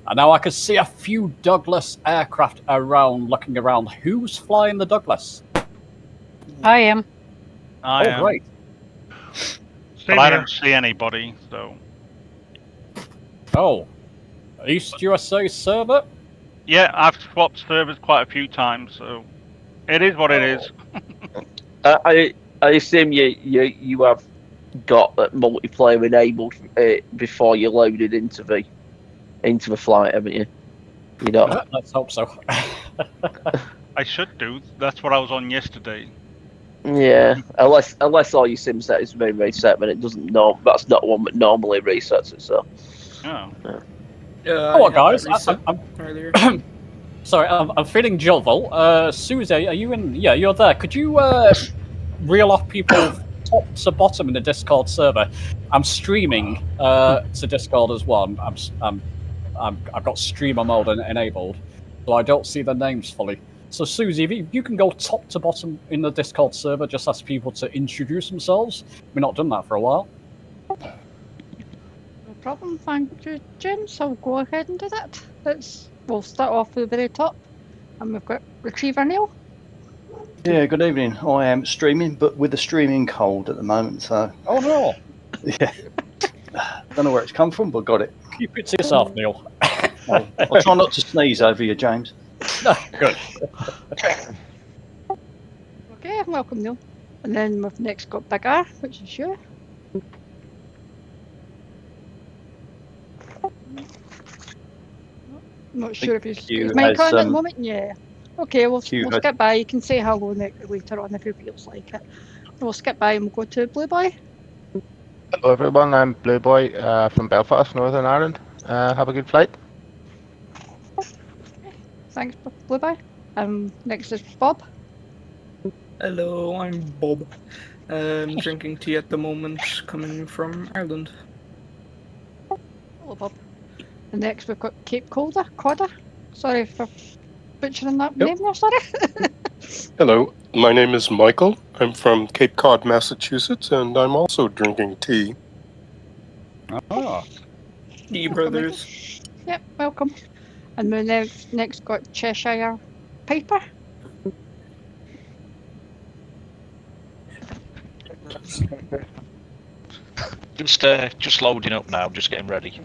And now I can see a few Douglas aircraft around, looking around. Who's flying the Douglas? I am. I am. Great. But I don't see anybody, so... Oh. East USA server? Yeah, I've swapped servers quite a few times, so... It is what it is. I assume you have got that multiplayer enabled before you loaded into the flight, haven't you? You know. Let's hope so. I should do. That's what I was on yesterday. Yeah, unless all your sim settings have been reset, but it doesn't know. That's not one that normally resets it. So. Oh. Oh, guys, I'm sorry, I'm feeling jovial. Susie, are you in? Yeah, you're there. Could you reel off people top to bottom in the Discord server? I'm streaming to Discord as well. I've got streamer mode enabled, so I don't see the names fully. So, Susie, if you can go top to bottom in the Discord server, just ask people to introduce themselves. We've not done that for a while. No problem, thank you, James. I'll go ahead and do that. We'll start off with the very top, and we've got Retriever Neil. Yeah, good evening. I am streaming, but with a streaming cold at the moment, so... Oh, no. Yeah. Don't know where it's come from, but got it. Keep it to yourself, Neil. I'll try not to sneeze over you, James. Good. Okay, welcome, Neil. And then we've next got Big R, which is you. Not sure if he's mic on at the moment. Yeah. Okay, we'll skip by. You can say hello later on if it feels like it. We'll skip by and we'll go to Blue Boy. Hello everyone, I'm Blue Boy from Belfast, Northern Ireland. Have a good flight. Thanks, Blue Boy. Next is Bob. Hello, I'm Bob. Drinking tea at the moment, coming from Ireland. Hello, Bob. And next we've got Cape Codder. Sorry for butchering that name there, sorry. Hello, my name is Michael. I'm from Cape Cod, Massachusetts, and I'm also drinking tea. Oh. Tea brothers. Yep, welcome. And we next got Cheshire Piper. Just loading up now, just getting ready.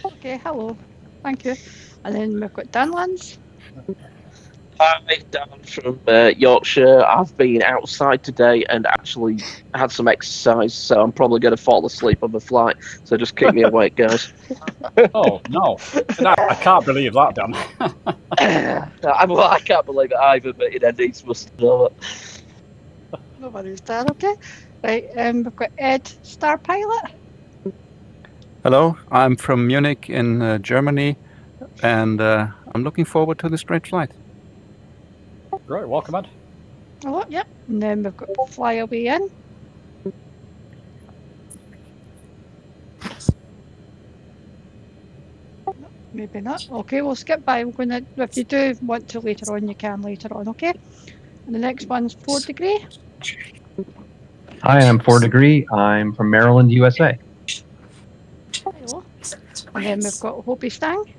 Okay, hello. Thank you. And then we've got Dan Lands. Hi, Dan from Yorkshire. I've been outside today and actually had some exercise, so I'm probably going to fall asleep on the flight. So just keep me awake, guys. Oh, no. I can't believe that, Dan. I can't believe it either, but it needs must know it. Nobody's there, okay? Right, we've got Ed, Star Pilot. Hello, I'm from Munich in Germany, and I'm looking forward to this great flight. Great, welcome, Ed. Hello, yep. And then we've got Flyaway In. Maybe not. Okay, we'll skip by. We're gonna, if you do want to later on, you can later on, okay? And the next one's 4 Degree. Hi, I'm 4 Degree. I'm from Maryland, USA. Hello. And then we've got Hopi Stang.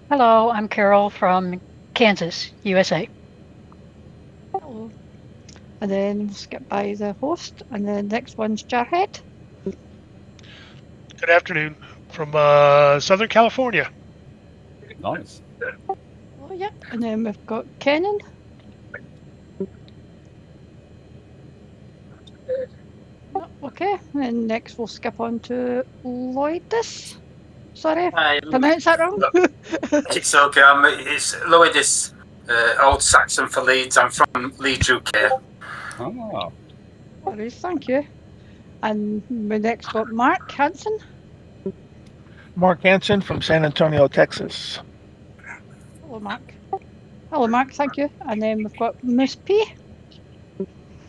Hello, I'm Carol from Kansas, USA. Hello. And then we'll skip by the host. And then next one's Jarhead. Good afternoon from Southern California. Nice. Oh, yeah. And then we've got Kenan. Oh, okay. And next we'll skip on to Lloydis. Sorry, Hi, pronounce that wrong. It's okay. It's Lloydis, Old Saxon for Leeds. I'm from Leeds, UK. Oh. Alright, thank you. And we next got Mark Hansen. Mark Hansen from San Antonio, Texas. Hello, Mark. Hello, Mark. Thank you. And then we've got Miss P.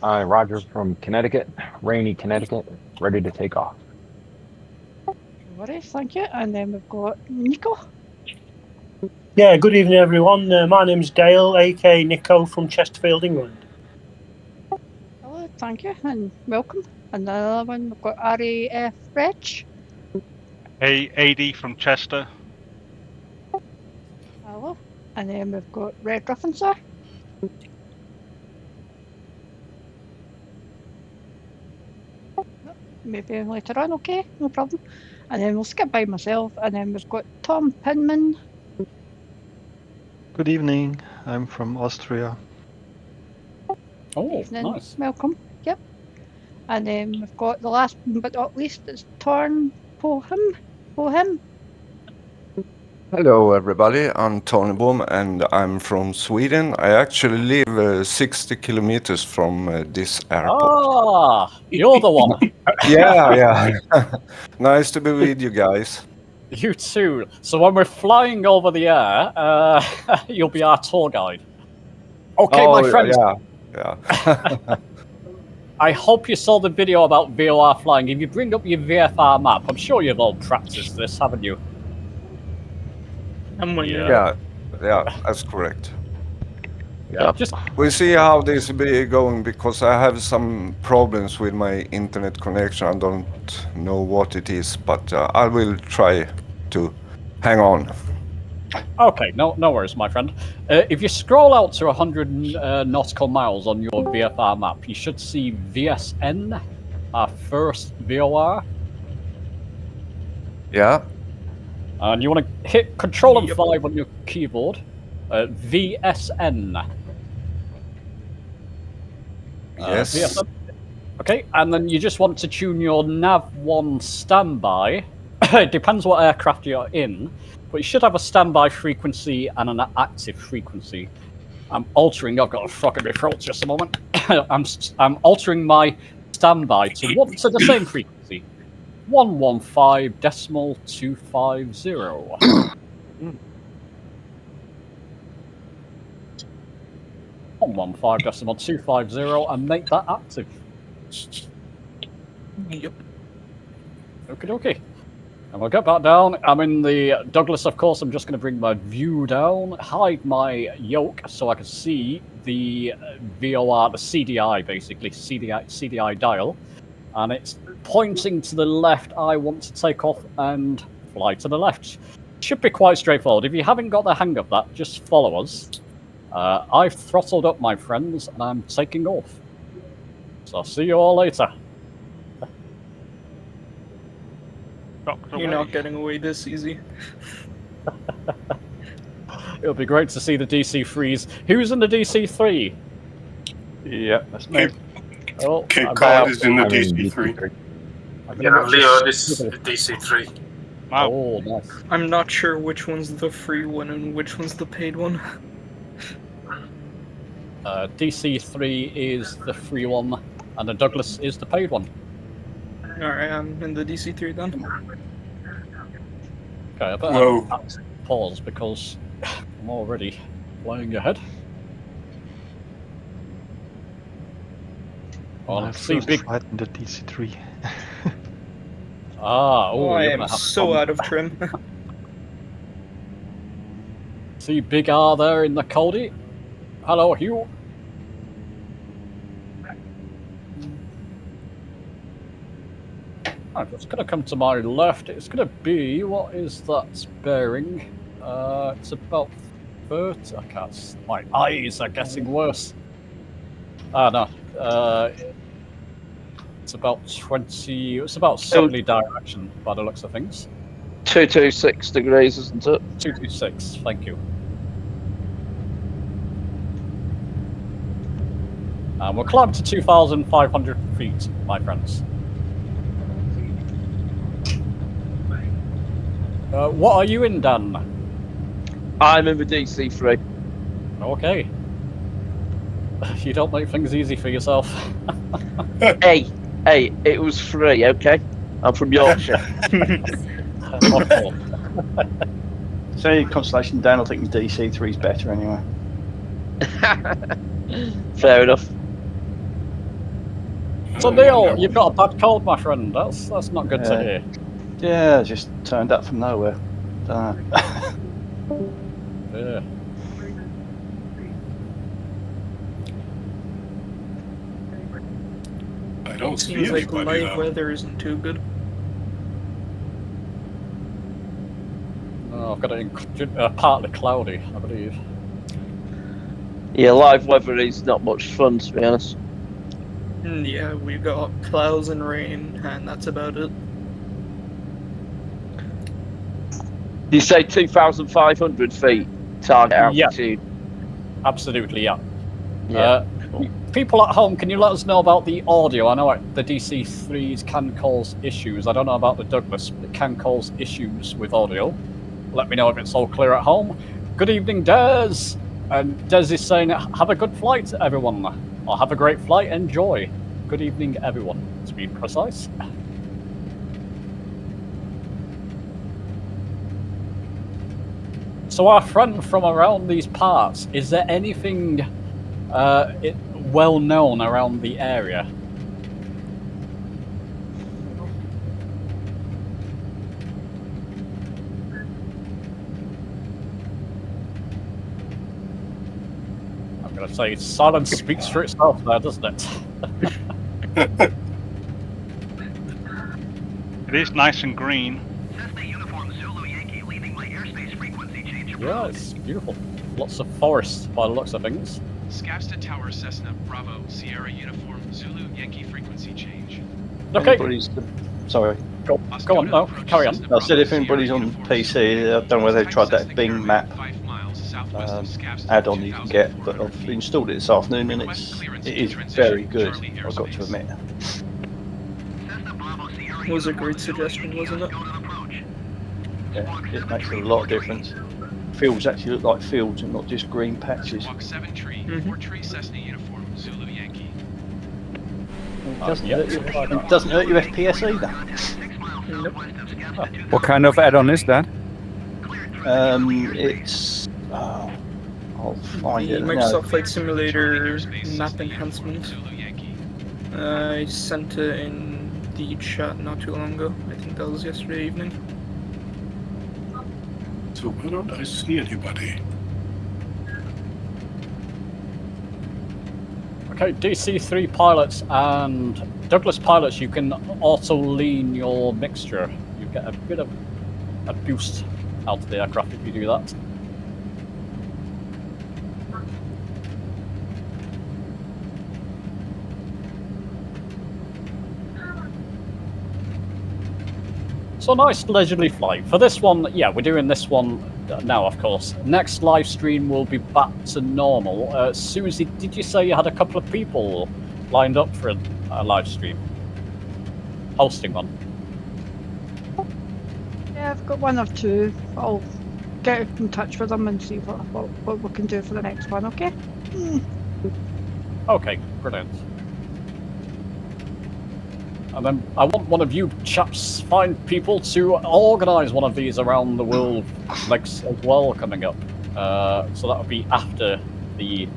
Hi, Roger from Connecticut, rainy Connecticut, ready to take off. No worries, thank you. And then we've got Nico. Yeah, good evening, everyone. My name's Dale, aka Nico from Chesterfield, England. Hello, thank you, and welcome. And the other one, we've got RAF Reg. Hey, AD from Chester. And then we've got Red Ruffinser. Maybe later on, okay, no problem. And then we'll skip by myself, and then we've got Tom Pinman. Good evening. I'm from Austria. Oh, Evening. nice. Welcome. Yep. And then we've got the last but not least, it's Torn Pohim. Hello, everybody. I'm Tony Boom, and I'm from Sweden. I actually live 60 kilometers from this airport. Ah, you're the one. Yeah. Nice to be with you guys. You too. So when we're flying over the air, you'll be our tour guide. Okay, Oh, my friends. Yeah. I hope you saw the video about VOR flying. If you bring up your VFR map, I'm sure you've all practiced this, haven't you? Yeah, that's correct. Yeah, just We'll see how this be going, because I have some problems with my internet connection. I don't know what it is, but I will try to hang on. okay. No worries, my friend. If you scroll out to 100 nautical miles on your VFR map, you should see VSN, our first VOR. Yeah. And you want to hit Control and 5 on your keyboard. VSN. Yes. VSN. Okay, and then you just want to tune your Nav1 standby. It depends what aircraft you're in, but you should have a standby frequency and an active frequency. I'm altering. I've got a frog in my throat. Just a moment. I'm altering my standby to the same frequency. 115.250. 115.250, and make that active. Yep. Okay. And we'll get back down. I'm in the Douglas, of course. I'm just going to bring my view down, hide my yoke so I can see the VOR, the CDI, basically, CDI dial. And it's pointing to the left. I want to take off and fly to the left. Should be quite straightforward. If you haven't got the hang of that, just follow us. I've throttled up, my friends, and I'm taking off. So I'll see you all later. You're not getting away this easy. It'll be great to see the DC-3s. Who's in the DC-3? Yeah, that's me. Cape Cod is in the DC-3. Yeah, Leo, this is DC-3. Oh, nice. I'm not sure which one's the free one and which one's the paid one. DC-3 is the free one, and the Douglas is the paid one. Alright, I'm in the DC-3 then. Okay, I better pause because I'm already flying ahead. Well, My see first big. flight in the DC-3. I am so out of trim. See Big R there in the Cody. Hello, Hugh. It's going to come to my left. It's going to be, what is that bearing? It's about 30. I can't. My eyes are getting worse. No. It's about 20. It's about 70 direction by the looks of things. 226 degrees, isn't it? 226. Thank you. We'll climb to 2,500 feet, my friends. What are you in, Dan? I'm in the DC-3. Okay. You don't make things easy for yourself. Hey, it was free, okay? I'm from Yorkshire. So, Constellation Dan, I think the DC-3 is better anyway. Fair enough. So Neil, you've got a bad cold, my friend. That's not good to hear. Yeah, just turned up from nowhere. Yeah. I don't see Seems like anybody live weather isn't too good. No, Oh, I've got it in partly cloudy, I believe. Yeah, live weather is not much fun, to be honest. Yeah, we've got clouds and rain, and that's about it. You say 2,500 feet target altitude? Yeah. Absolutely, yeah. Yeah. People at home, can you let us know about the audio? I know the DC-3s can cause issues. I don't know about the Douglas, but it can cause issues with audio. Let me know if it's all clear at home. Good evening, Des! And Des is saying, have a good flight, everyone. Or have a great flight, enjoy. Good evening, everyone, to be precise. So our friend from around these parts, is there anything well known around the area? I'm going to say silence speaks for itself there, doesn't it? It is nice and green. Yeah, it's beautiful. Lots of forest by the looks of things. Scavsted Tower, Cessna, Bravo, Sierra Uniform, Zulu, Yankee frequency change. Okay. Sorry. Go on, no, carry on. I said if anybody's on PC, I don't know whether they've tried that Bing map add-on you can get, but I've installed it this afternoon and it is very good, I've got to admit. It was a great suggestion, wasn't it? Yeah, it makes a lot of difference. Fields actually look like fields and not just green patches. Walk 7 tree, 4 tree, Cessna Uniform, Zulu, Yankee. It doesn't hurt your FPS either. Nope. What kind of add-on is that? It's... I'll find it. Microsoft Flight Simulator map enhancement. I sent it in the chat not too long ago. I think that was yesterday evening. So why don't I see anybody? Okay, DC-3 pilots and Douglas pilots, you can auto lean your mixture. You get a bit of a boost out of the aircraft if you do that. So nice leisurely flight. For this one, yeah, we're doing this one now, of course. Next live stream will be back to normal. Susie, did you say you had a couple of people lined up for a live stream? Hosting one? Yeah, I've got one or two. I'll get in touch with them and see what we can do for the next one, okay? Okay, brilliant. And then I want one of you chaps find people to organise one of these around the world legs as well coming up. So that'll be after the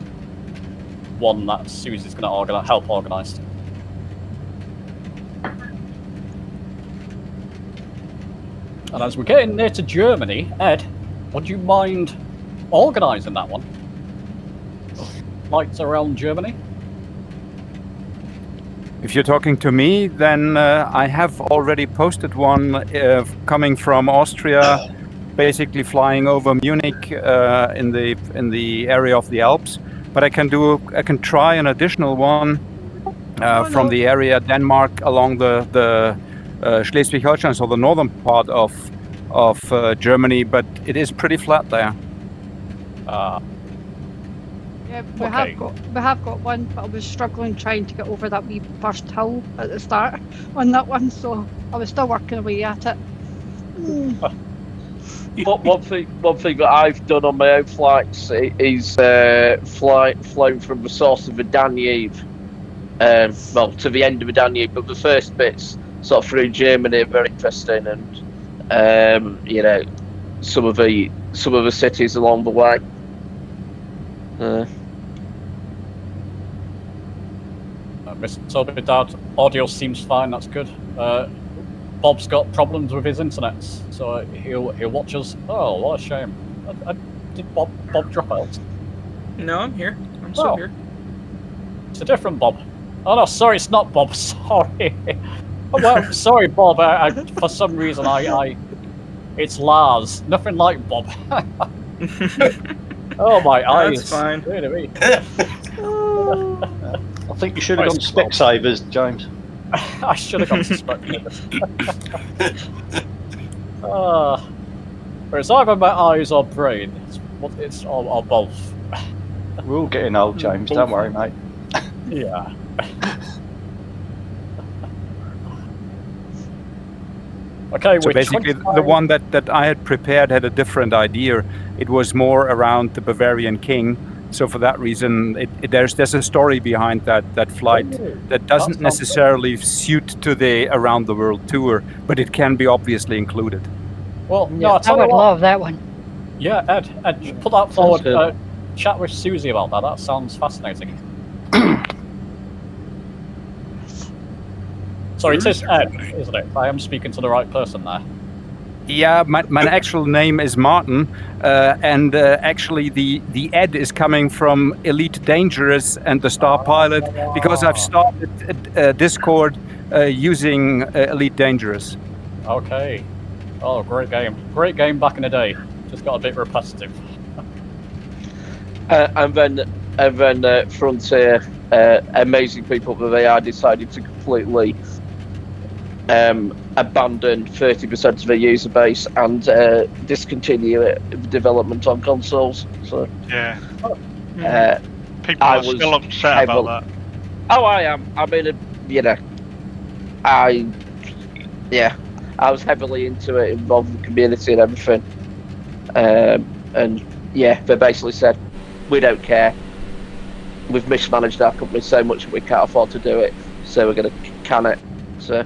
one that Susie's going to help organise. And as we're getting near to Germany, Ed, would you mind organising that one? Flights around Germany? If you're talking to me, then I have already posted one coming from Austria, basically flying over Munich in the area of the Alps. But I can try an additional one from the area Denmark along the Schleswig-Holstein, so the northern part of Germany. But it is pretty flat there. Yeah, we have got one, but I was struggling trying to get over that wee first hill at the start on that one, so I was still working away at it. One thing that I've done on my own flights is flown from the source of the Danube, well, to the end of the Danube, but the first bits sort of through Germany are very interesting, and you know, some of the cities along the way. Mr. Sobidad, audio seems fine, that's good. Bob's got problems with his internet, so he'll watch us. Oh, what a shame. Did Bob drop out? No, I'm here. I'm still here. It's a different Bob. Oh no, sorry, it's not Bob, sorry. Oh, well, sorry, Bob, for some reason I It's Lars. Nothing like Bob. Oh, my eyes. That's fine. I think you should have gone Specsavers, James. I should have gone to Specsavers. It's either my eyes or brain. It's or both. We're all getting old, James. Don't worry, mate. Yeah. Okay, so basically, the one that I had prepared had a different idea. It was more around the Bavarian king. So for that reason, there's a story behind that flight that doesn't necessarily suit to the around the world tour, but it can be obviously included. Well, no, I would love that one. Yeah, Ed, put that forward. Chat with Susie about that. That sounds fascinating. Sorry, it is Ed, isn't it? I am speaking to the right person there. Yeah, my actual name is Martin, and actually the Ed is coming from Elite Dangerous and the Star Pilot, because I've started Discord using Elite Dangerous. Okay. Oh, great game. Great game back in the day. Just got a bit repetitive. And then Frontier, amazing people with AI, decided to completely abandon 30% of their user base and discontinue development on consoles. So yeah, people I are still upset about that. Oh, I am. I mean, I was heavily into it, involved in the community and everything. And yeah, they basically said, we don't care. We've mismanaged our company so much we can't afford to do it, so we're going to can it. So.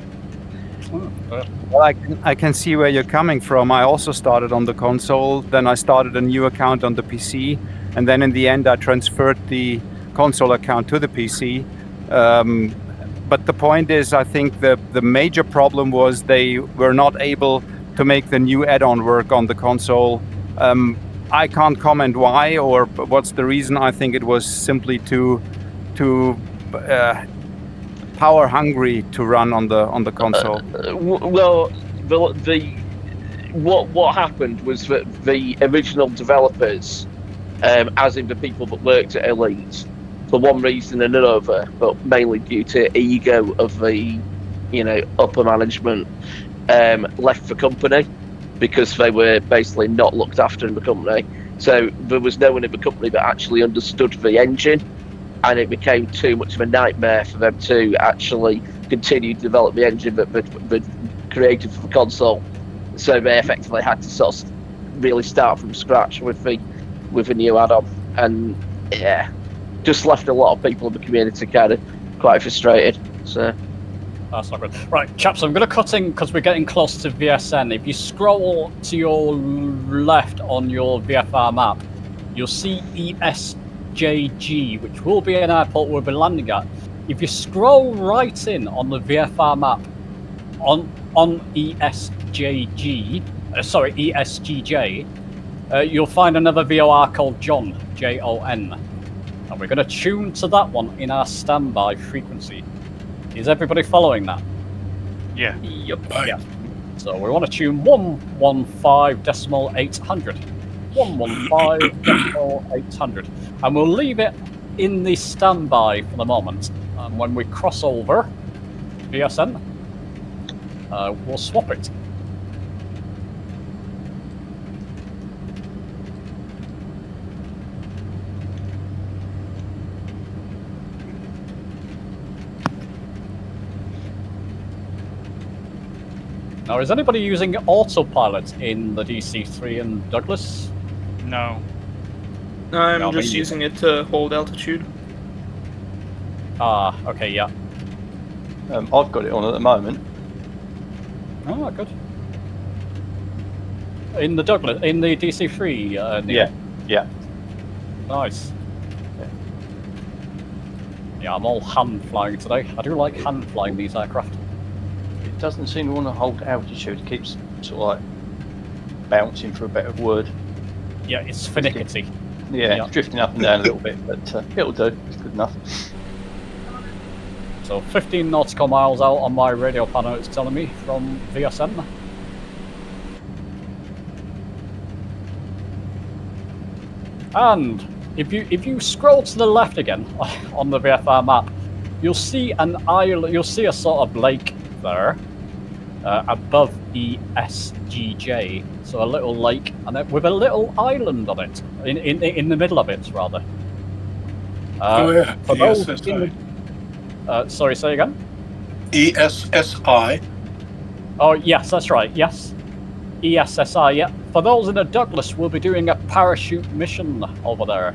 Well, I can see where you're coming from. I also started on the console, then I started a new account on the PC, and then in the end I transferred the console account to the PC. But the point is, I think the major problem was they were not able to make the new add-on work on the console. I can't comment why or what's the reason. I think it was simply too power hungry to run on the console. Well, what happened was that the original developers, as in the people that worked at Elite, for one reason and another, but mainly due to ego of the upper management, left the company because they were basically not looked after in the company. So there was no one in the company that actually understood the engine, and it became too much of a nightmare for them to actually continue to develop the engine that created for the console. So they effectively had to sort of really start from scratch with a new add-on, and yeah, just left a lot of people in the community kind of quite frustrated. So that's not good. Right, chaps, I'm going to cut in because we're getting close to VSN. If you scroll to your left on your VFR map, you'll see ESJG, which will be an airport we'll be landing at. If you scroll right in on the VFR map on ESJG, ESGJ, you'll find another VOR called John, Jon. And we're going to tune to that one in our standby frequency. Is everybody following that? Yeah. Yep. Yeah. So we want to tune 115.800. 115.800. And we'll leave it in the standby for the moment. And when we cross over VSN, we'll swap it. Now, is anybody using autopilot in the DC-3 and Douglas? No. I'm just using it to hold altitude. Ah, okay, yeah. I've got it on at the moment. Oh, good. In the Douglas, in the DC-3, Neil? Yeah. Nice. Yeah, I'm all hand flying today. I do like hand flying these aircraft. It doesn't seem to want to hold altitude. It keeps sort of like bouncing, for a better word. Yeah, it's finicky. Yeah, it's drifting up and down a little bit, but it'll do. It's good enough. So 15 nautical miles out on my radio panel, it's telling me, from VSN. And if you scroll to the left again on the VFR map, you'll see an island. You'll see a sort of lake there above ESGJ. So a little lake, and with a little island on it, in the middle of it, rather. Oh yeah, For those ESSI. sorry, say again. ESSI. Oh yes, that's right. Yes, ESSI. Yeah. For those in the Douglas, we'll be doing a parachute mission over there.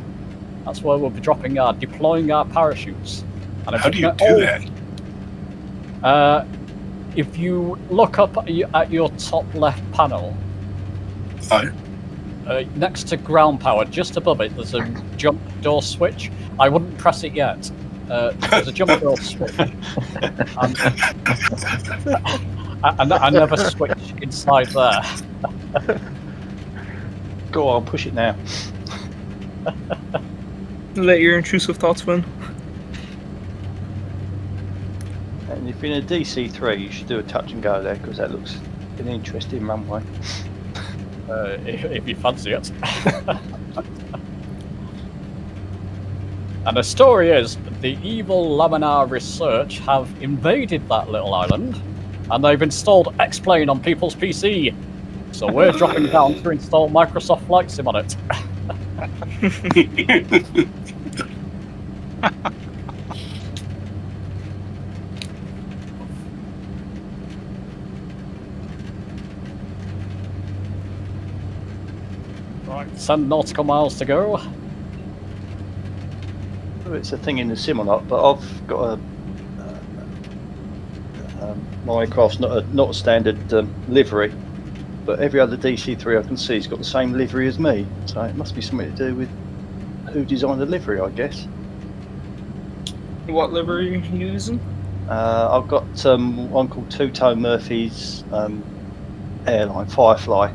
That's where we'll be deploying our parachutes. And How do you do that? If you look up at your top left panel, next to ground power, just above it, there's a jump door switch. I wouldn't press it yet. There's a jump door switch. I never switch inside there. Go on, push it now. Let your intrusive thoughts win. And if you're in a DC3, you should do a touch and go there, because that looks an interesting runway. If you fancy it. And the story is, the evil Laminar Research have invaded that little island, and they've installed X-Plane on people's PC. So we're dropping down to install Microsoft Flight Sim on it. Right, 10 nautical miles to go. It's a thing in the sim or not, but I've got my aircraft's not a standard livery, but every other DC3 I can see has got the same livery as me, so it must be something to do with who designed the livery, I guess. What livery are you using? I've got one called Two-Tone Murphy's airline, Firefly.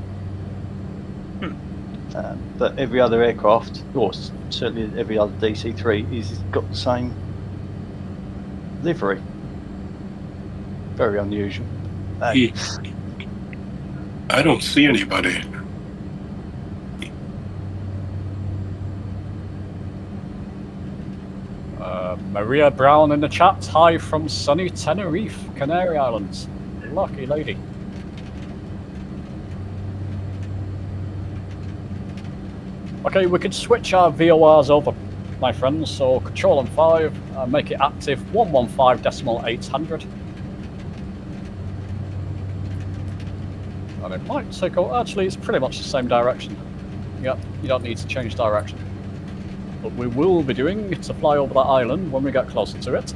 But every other aircraft, or certainly every other DC3, is got the same livery. Very unusual. I don't see anybody. Maria Brown in the chat. Hi from sunny Tenerife, Canary Islands. Lucky lady. Okay, we could switch our VORs over, my friends. So Control and 5, make it active 115.800. And it might take. Actually, it's pretty much the same direction. Yep, you don't need to change direction. What we will be doing is to fly over that island when we get closer to it.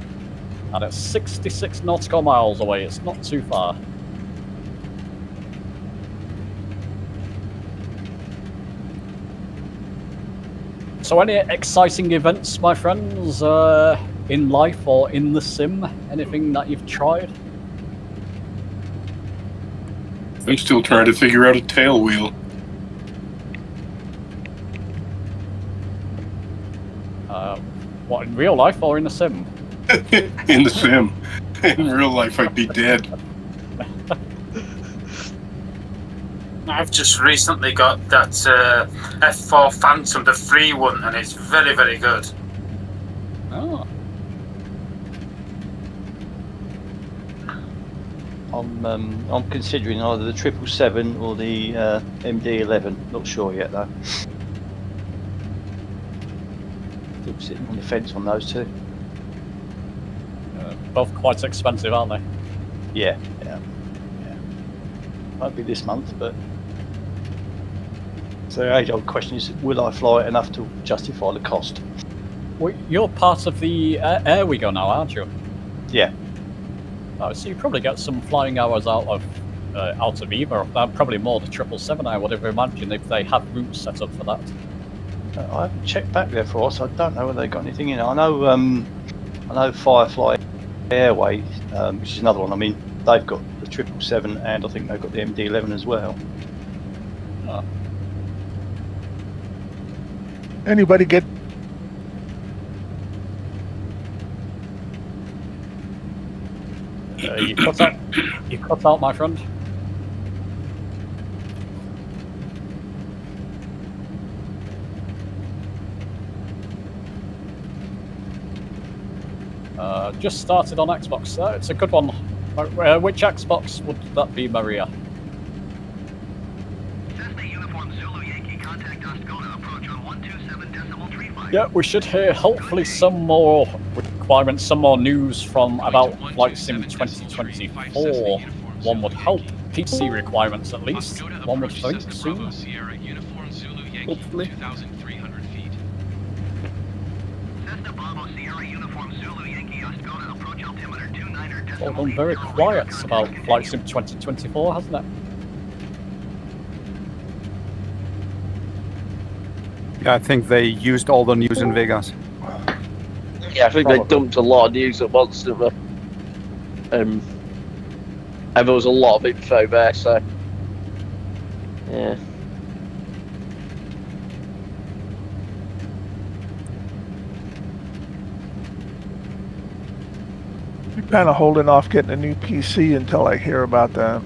And it's 66 nautical miles away. It's not too far. So any exciting events, my friends, in life or in the sim? Anything that you've tried? I'm still trying to figure out a tail wheel. What, in real life or in the sim? In the sim. In real life, I'd be dead. I've just recently got that F4 Phantom, the free one, and it's very, very good. Oh. I'm considering either the 777 or the MD-11. Not sure yet though. Still sitting on the fence on those two. Both quite expensive, aren't they? Yeah. Won't be this month, but so the age-old question is: will I fly it enough to justify the cost? Well, you're part of the Airwigo now, aren't you? Yeah. Oh, so you probably get some flying hours out of either. Probably more the 777, I would have imagined, if they have routes set up for that. I haven't checked back there for us. I don't know whether they got anything in. I know Firefly Airways, which is another one. I mean, they've got the 777, and I think they've got the MD-11 as well. Oh. Anybody get? You cut out. You cut out, my friend. Just started on Xbox. It's a good one. Which Xbox would that be, Maria? Yeah, we should hear hopefully some more requirements, some more news from about Flight Sim 2024. One would hope. PC requirements at least. One would think soon. Hopefully. All gone very quiet about Flight Sim 2024, hasn't it? Yeah, I think they used all the news in Vegas. Yeah, I think they dumped a lot of news at once, didn't they? And there was a lot of info there, so yeah. I'm kind of holding off getting a new PC until I hear about that.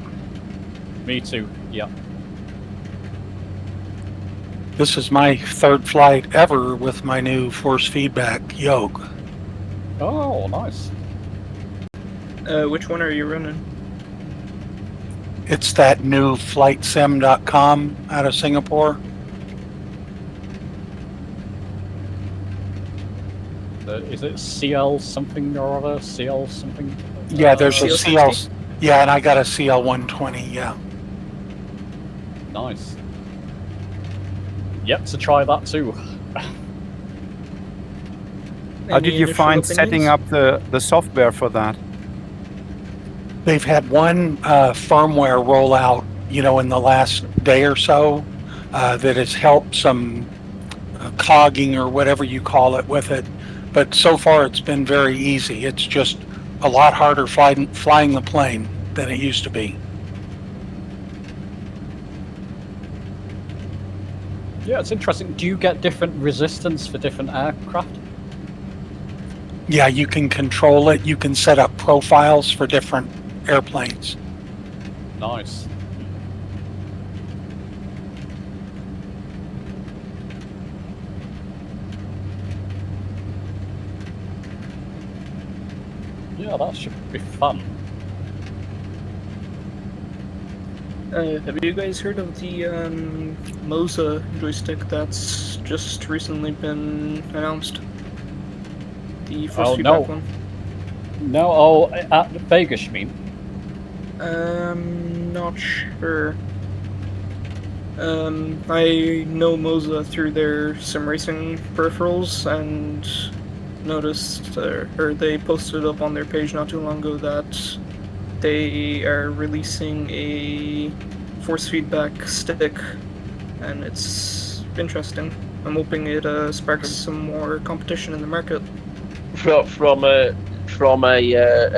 Me too, yeah. This is my third flight ever with my new force feedback yoke. Oh, nice. Which one are you running? It's that new flightsim.com out of Singapore. Is it CL something or other? CL something? Yeah, there's a CL. CL60? Yeah, and I got a CL 120. Yeah. Nice. Yep, to try that too. How did you find setting up the software for that? They've had one firmware rollout, in the last day or so that has helped some cogging or whatever you call it with it. But so far it's been very easy. It's just a lot harder flying the plane than it used to be. Yeah, it's interesting. Do you get different resistance for different aircraft? Yeah, you can control it. You can set up profiles for different airplanes. Nice. Yeah, that should be fun. Have you guys heard of the Moza joystick that's just recently been announced? The force feedback one? No, oh, at Vegas, you mean? Not sure. I know Moza through their sim racing peripherals and noticed, or they posted up on their page not too long ago that they are releasing a force feedback stick, and it's interesting. I'm hoping it sparks some more competition in the market. From a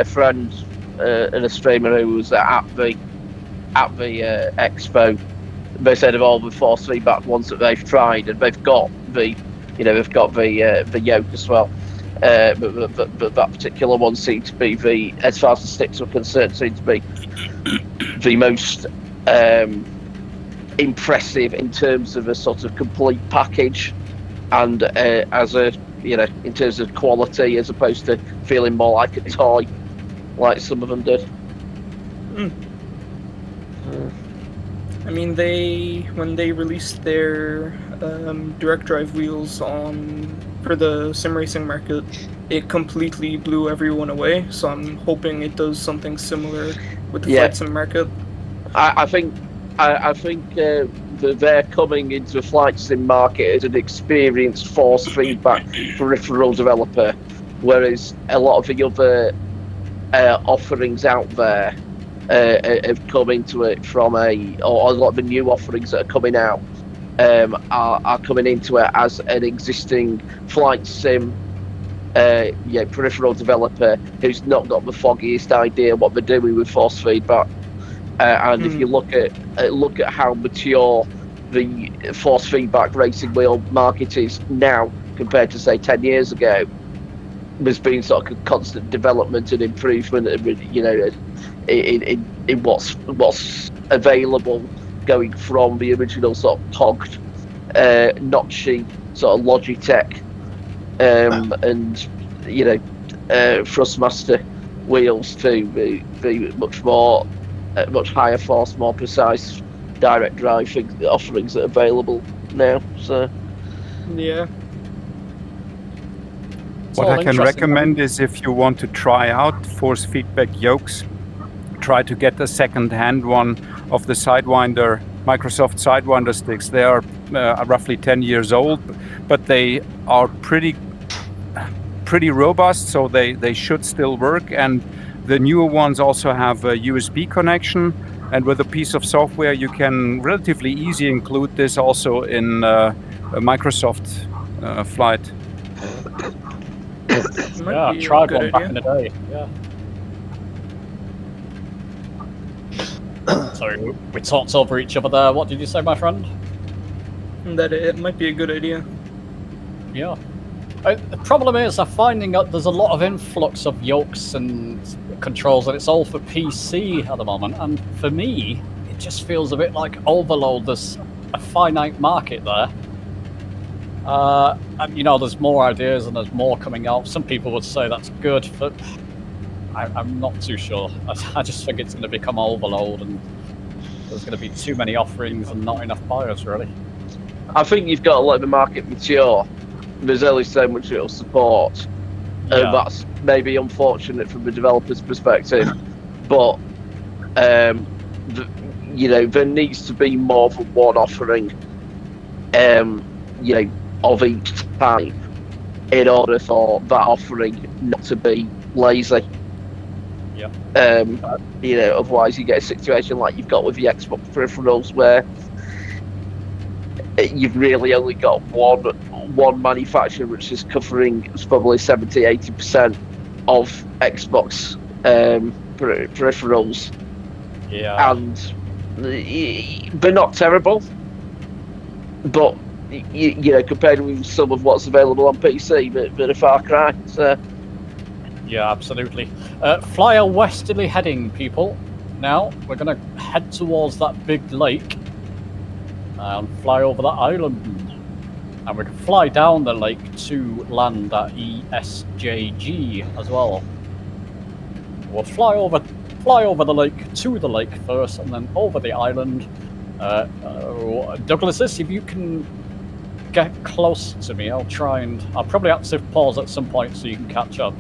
friend, an Australian who was at the expo, they said of all the force feedback ones that they've tried, and they've got the yoke as well. But that particular one seemed to be as far as the sticks were concerned, seemed to be the most impressive in terms of a sort of complete package, and in terms of quality, as opposed to feeling more like a toy, like some of them did. I mean, when they released their direct drive wheels for the sim racing market, it completely blew everyone away. So I'm hoping it does something similar with the flight sim market. I think they're coming into the flight sim market as an experienced force feedback peripheral developer, whereas a lot of the other offerings out there have come into it or a lot of the new offerings that are coming out are coming into it as an existing flight sim peripheral developer who's not got the foggiest idea what they're doing with force feedback. And if you look at how mature the force feedback racing wheel market is now compared to say 10 years ago, there's been sort of constant development and improvement, in what's available, going from the original sort of cogged, notchy sort of Logitech, and Thrustmaster wheels to be much more, much higher force, more precise direct drive offerings that are available now. So yeah. What I can recommend is if you want to try out force feedback yokes, try to get a second-hand one of the Sidewinder, Microsoft Sidewinder sticks. They are roughly 10 years old, but they are pretty robust, so they should still work. And the newer ones also have a USB connection, and with a piece of software you can relatively easily include this also in a Microsoft flight. Yeah, I tried one back in the day. Yeah. Sorry, we talked over each other there. What did you say, my friend? That it might be a good idea. Yeah. The problem is, I'm finding that there's a lot of influx of yokes and controls, and it's all for PC at the moment. And for me, it just feels a bit like overload. There's a finite market there. And, you know, there's more ideas and there's more coming out. Some people would say that's good, but I'm not too sure. I just think it's going to become overload, and there's going to be too many offerings and not enough buyers, really. I think you've got to let the market mature. There's only so much it'll support, and that's maybe unfortunate from the developer's perspective. But you know, there needs to be more than one offering, you know, of each type, in order for that offering not to be lazy. Yeah. You know, otherwise you get a situation like you've got with the Xbox peripherals, where you've really only got one manufacturer which is covering probably 70-80% of Xbox peripherals. Yeah. And they're not terrible, but you know, compared with some of what's available on PC, but a far cry. So. Yeah, absolutely. Fly a westerly heading, people. Now we're going to head towards that big lake and fly over that island, and we can fly down the lake to land at ESJG as well. We'll fly over the lake to the lake first, and then over the island. Douglas, if you can get close to me, I'll probably have to pause at some point so you can catch up.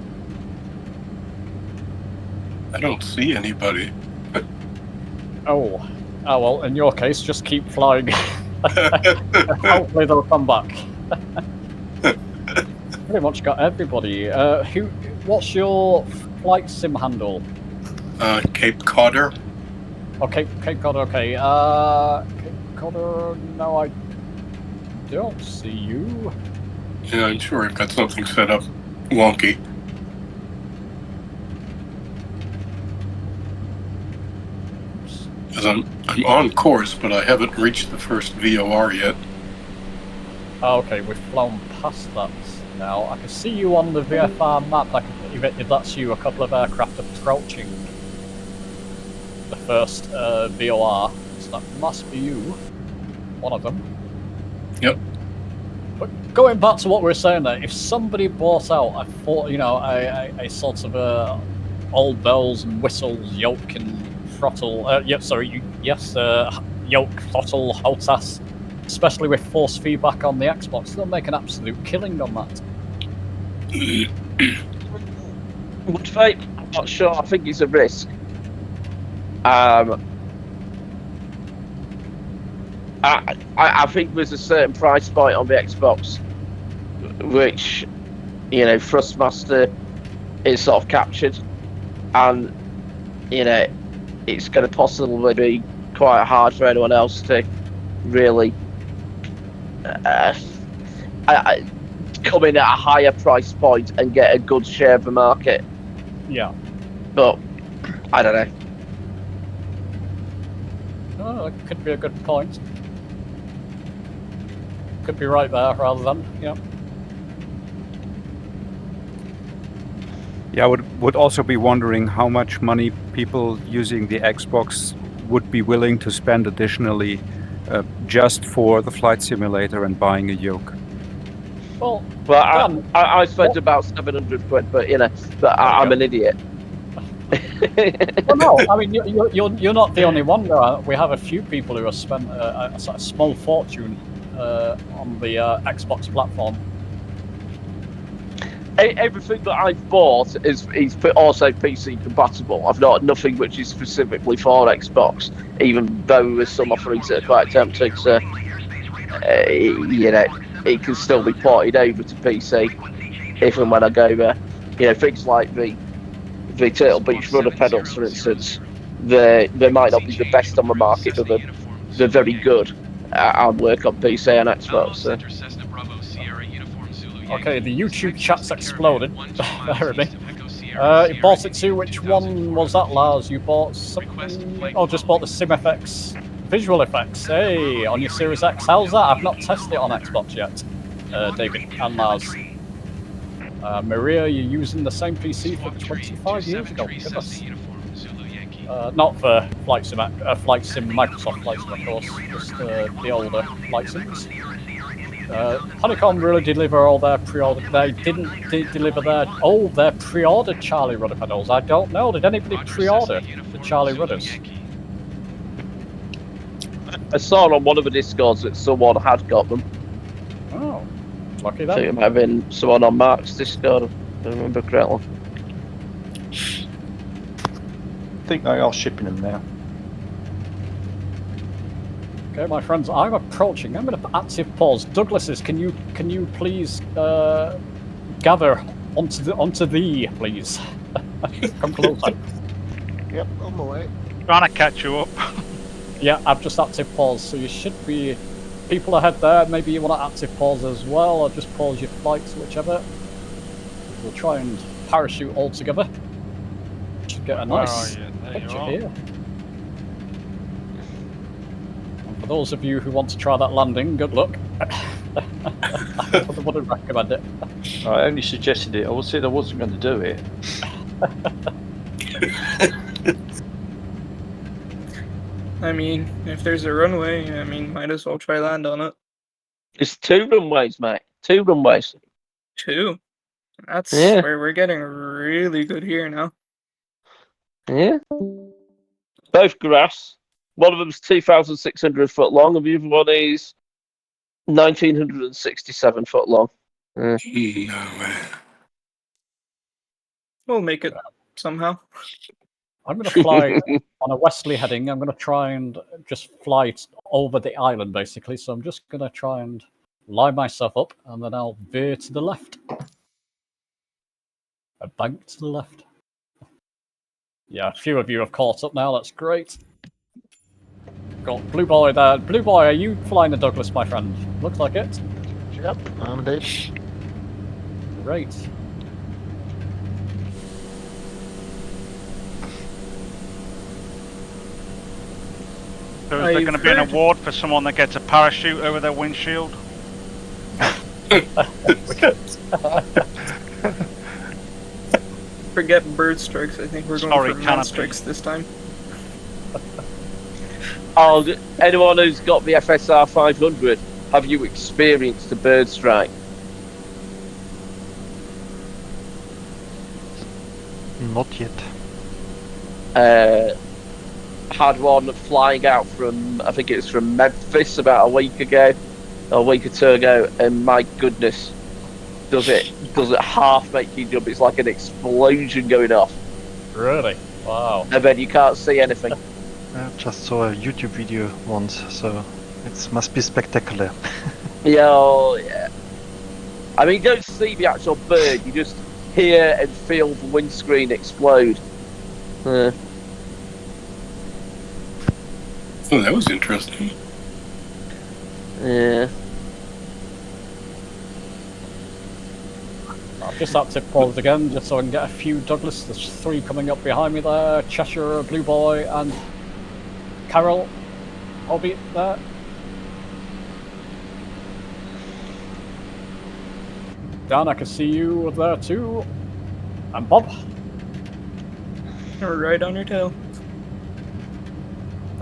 I don't see anybody. Oh, well, in your case, just keep flying. Hopefully they'll come back. Pretty much got everybody. What's your flight sim handle? Cape Codder. Oh, Cape Codder, okay. Cape Codder, no, I don't see you. Yeah, I'm sure I've got something set up wonky. Because I'm on course, but I haven't reached the first VOR yet. Oh, okay, we've flown past that now. I can see you on the VFR map. If that's you, a couple of aircraft approaching the first VOR. So that must be you. One of them. Yep. But going back to what we were saying there, if somebody bought out a sort of all bells and whistles yoke and throttle, yoke, throttle, HOTAS, especially with force feedback on the Xbox, they'll make an absolute killing on that. Would they? I'm not sure. I think it's a risk. I think there's a certain price point on the Xbox which, you know, Thrustmaster is sort of captured, and you know, it's going to possibly be quite hard for anyone else to really come in at a higher price point and get a good share of the market. Yeah. But I don't know. Oh, that could be a good point. Could be right there rather than, yeah. Yeah, I would also be wondering how much money people using the Xbox would be willing to spend additionally just for the flight simulator and buying a yoke. Well, I spent about 700 quid, but but I'm an idiot. Well, no, I mean you're not the only one. We have a few people who have spent a small fortune on the Xbox platform. Everything that I've bought is also PC compatible. I've not nothing which is specifically for Xbox, even though there's some offerings that are quite tempting. So, it can still be ported over to PC if and when I go there. Things like the Turtle Beach rudder pedals, for instance, they might not be the best on the market, but they're very good and work on PC and Xbox. So. Okay, the YouTube chat's exploded. Bear with me. You bought it too. Which one was that, Lars? You bought something? Oh, just bought the SimFX visual effects. Hey, on your Series X. How's that? I've not tested it on Xbox yet. David and Lars. Maria, you're using the same PC for 25 years ago. Goodness. Not for Flight Sim Microsoft Flight Sim, of course. Just the older Flight Sims. Honeycomb really deliver all their pre-order. They didn't deliver their pre-ordered Charlie Rudder pedals. I don't know. Did anybody pre-order the Charlie Rudders? I saw on one of the Discords that someone had got them. Oh, lucky I then. think it might have been someone on Mark's Discord, if I remember correctly. I think they are shipping them now. Okay, my friends, I'm approaching. I'm going to active pause. Douglases, can you please gather onto the please? Come closer. Yep, on my way. Trying to catch you up. Yeah, I've just active pause, so you should be people ahead there. Maybe you want to active pause as well, or just pause your flights, whichever. We'll try and parachute all together. Should get a nice picture here. For those of you who want to try that landing, good luck. I wouldn't recommend it. I only suggested it. I said I wasn't going to do it. I mean, if there's a runway, might as well try land on it. It's 2 runways, mate. 2 runways. 2? That's where we're getting really good here now. Yeah. Both grass. One of them's 2,600 foot long, and the other one is 1,967 foot long. No way. We'll make it somehow. I'm going to fly on a westerly heading. I'm going to try and just fly over the island, basically. So I'm just going to try and line myself up, and then I'll veer to the left. A bank to the left. Yeah, a few of you have caught up now. That's great. Got Blue Boy there. Blue Boy, are you flying the Douglas, my friend? Looks like it. Yep, I'm indeed. Great. So is there going to be an award for someone that gets a parachute over their windshield? Forget bird strikes. I think we're going for man strikes this time. Oh, anyone who's got the FSR 500, have you experienced a bird strike? Not yet. Had one flying out from, I think it was from Memphis about a week ago, or a week or 2 ago, and my goodness, does it half make you jump? It's like an explosion going off. Really? Wow. And then you can't see anything. I just saw a YouTube video once, so it must be spectacular. Yeah. I mean, you don't see the actual bird, you just hear and feel the windscreen explode. Oh, that was interesting. Yeah. I've just active paused again, just so I can get a few Douglas. There's 3 coming up behind me there. Cheshire, Blue Boy, and Carol. I'll be there. Dan, I can see you there too. And Bob. You're right on your tail.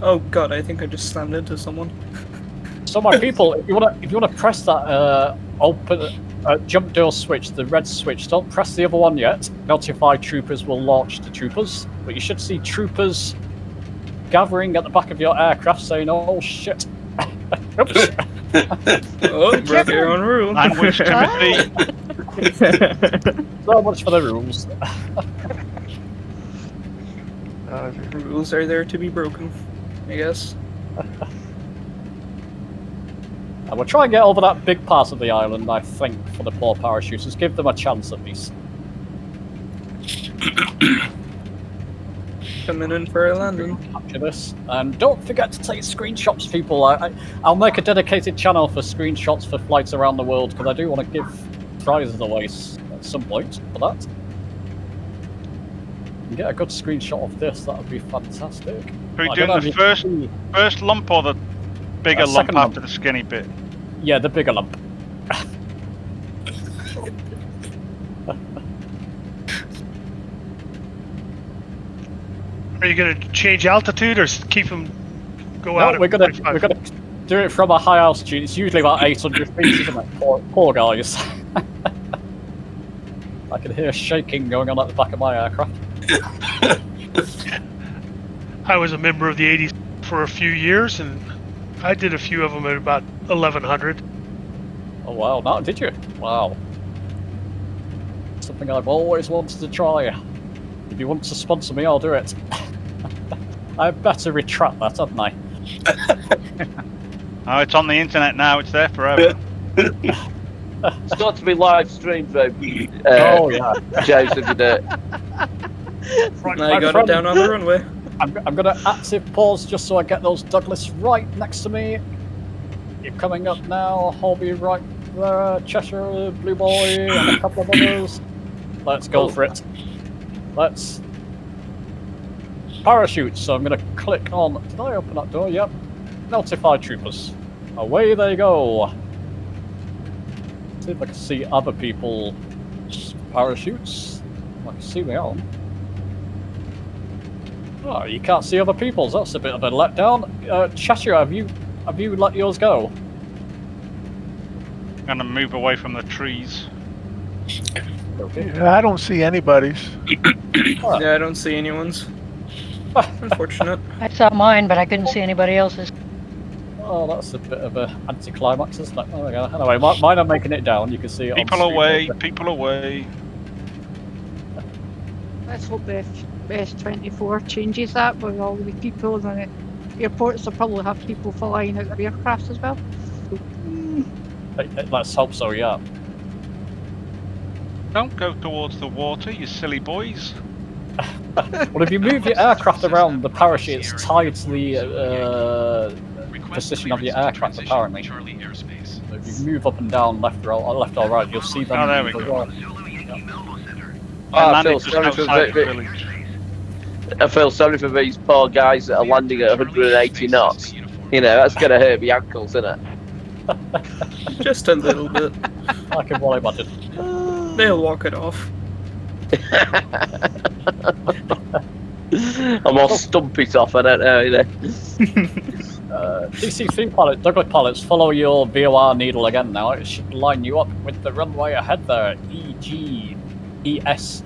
Oh god, I think I just slammed into someone. So my people, if you wanna press that Jump door switch, the red switch. Don't press the other one yet. Notify troopers will launch the troopers. But you should see troopers gathering at the back of your aircraft saying, "Oh shit." Oops. Oh, broke your own rule. Language, Timothy. So much for the rules. Rules are there to be broken, I guess. And we'll try and get over that big part of the island, I think, for the poor parachuters. Give them a chance at least. Coming in for a landing. Capture this. And don't forget to take screenshots, people. I'll make a dedicated channel for screenshots for flights around the world, because I do want to give prizes away at some point for that. You get a good screenshot of this, that would be fantastic. Are we doing the first lump or the bigger lump after the skinny bit? Yeah, the bigger lump. Are you going to change altitude or keep them go out? We're gonna do it from a high altitude. It's usually about 800 feet, isn't it? Poor guys. I can hear shaking going on at the back of my aircraft. I was a member of the 80s for a few years, and I did a few of them at about 1100. Oh wow, no, did you? Wow. Something I've always wanted to try. If you want to sponsor me, I'll do it. I better retract that, haven't I? Oh, it's on the internet now, it's there forever. It's got to be live streamed, though. Oh, yeah. Joseph did it. Now you got it down on the runway. I'm going to active pause just so I get those Douglas right next to me. You're coming up now. Holby right there. Cheshire, Blue Boy, and a couple of others. Let's go for it. Let's parachute. So I'm going to click on. Did I open that door? Yep. Notify troopers. Away they go. See if I can see other people's parachutes. I can see my own. Oh, you can't see other people's. That's a bit of a letdown. Cheshire, have you let yours go? I'm gonna move away from the trees. Okay. Yeah, I don't see anybody's. Yeah, I don't see anyone's. Unfortunate. I saw mine, but I couldn't see anybody else's. Oh, that's a bit of an anticlimax, isn't it? There we go. Anyway, mine are making it down. You can see it People on away, people away. Let's hope the S24 changes that with all the people and the airports. They'll probably have people flying out of aircraft as well. Let's hope so, yeah. Don't go towards the water, you silly boys. Well, if you move your aircraft around, the parachute is tied to the position of your aircraft, apparently. So if you move up and down, left or right, you'll see them. Oh, there we go. Well. I feel sorry for these poor guys that are landing at 180 knots. You know, that's going to hurt my ankles, isn't it? Just a little bit. I can well imagine. They'll walk it off. I'm all stumpy off, I don't know, you know. DC3 pilot, Douglas pilots, follow your VOR needle again now. It should line you up with the runway ahead there. ESGJ.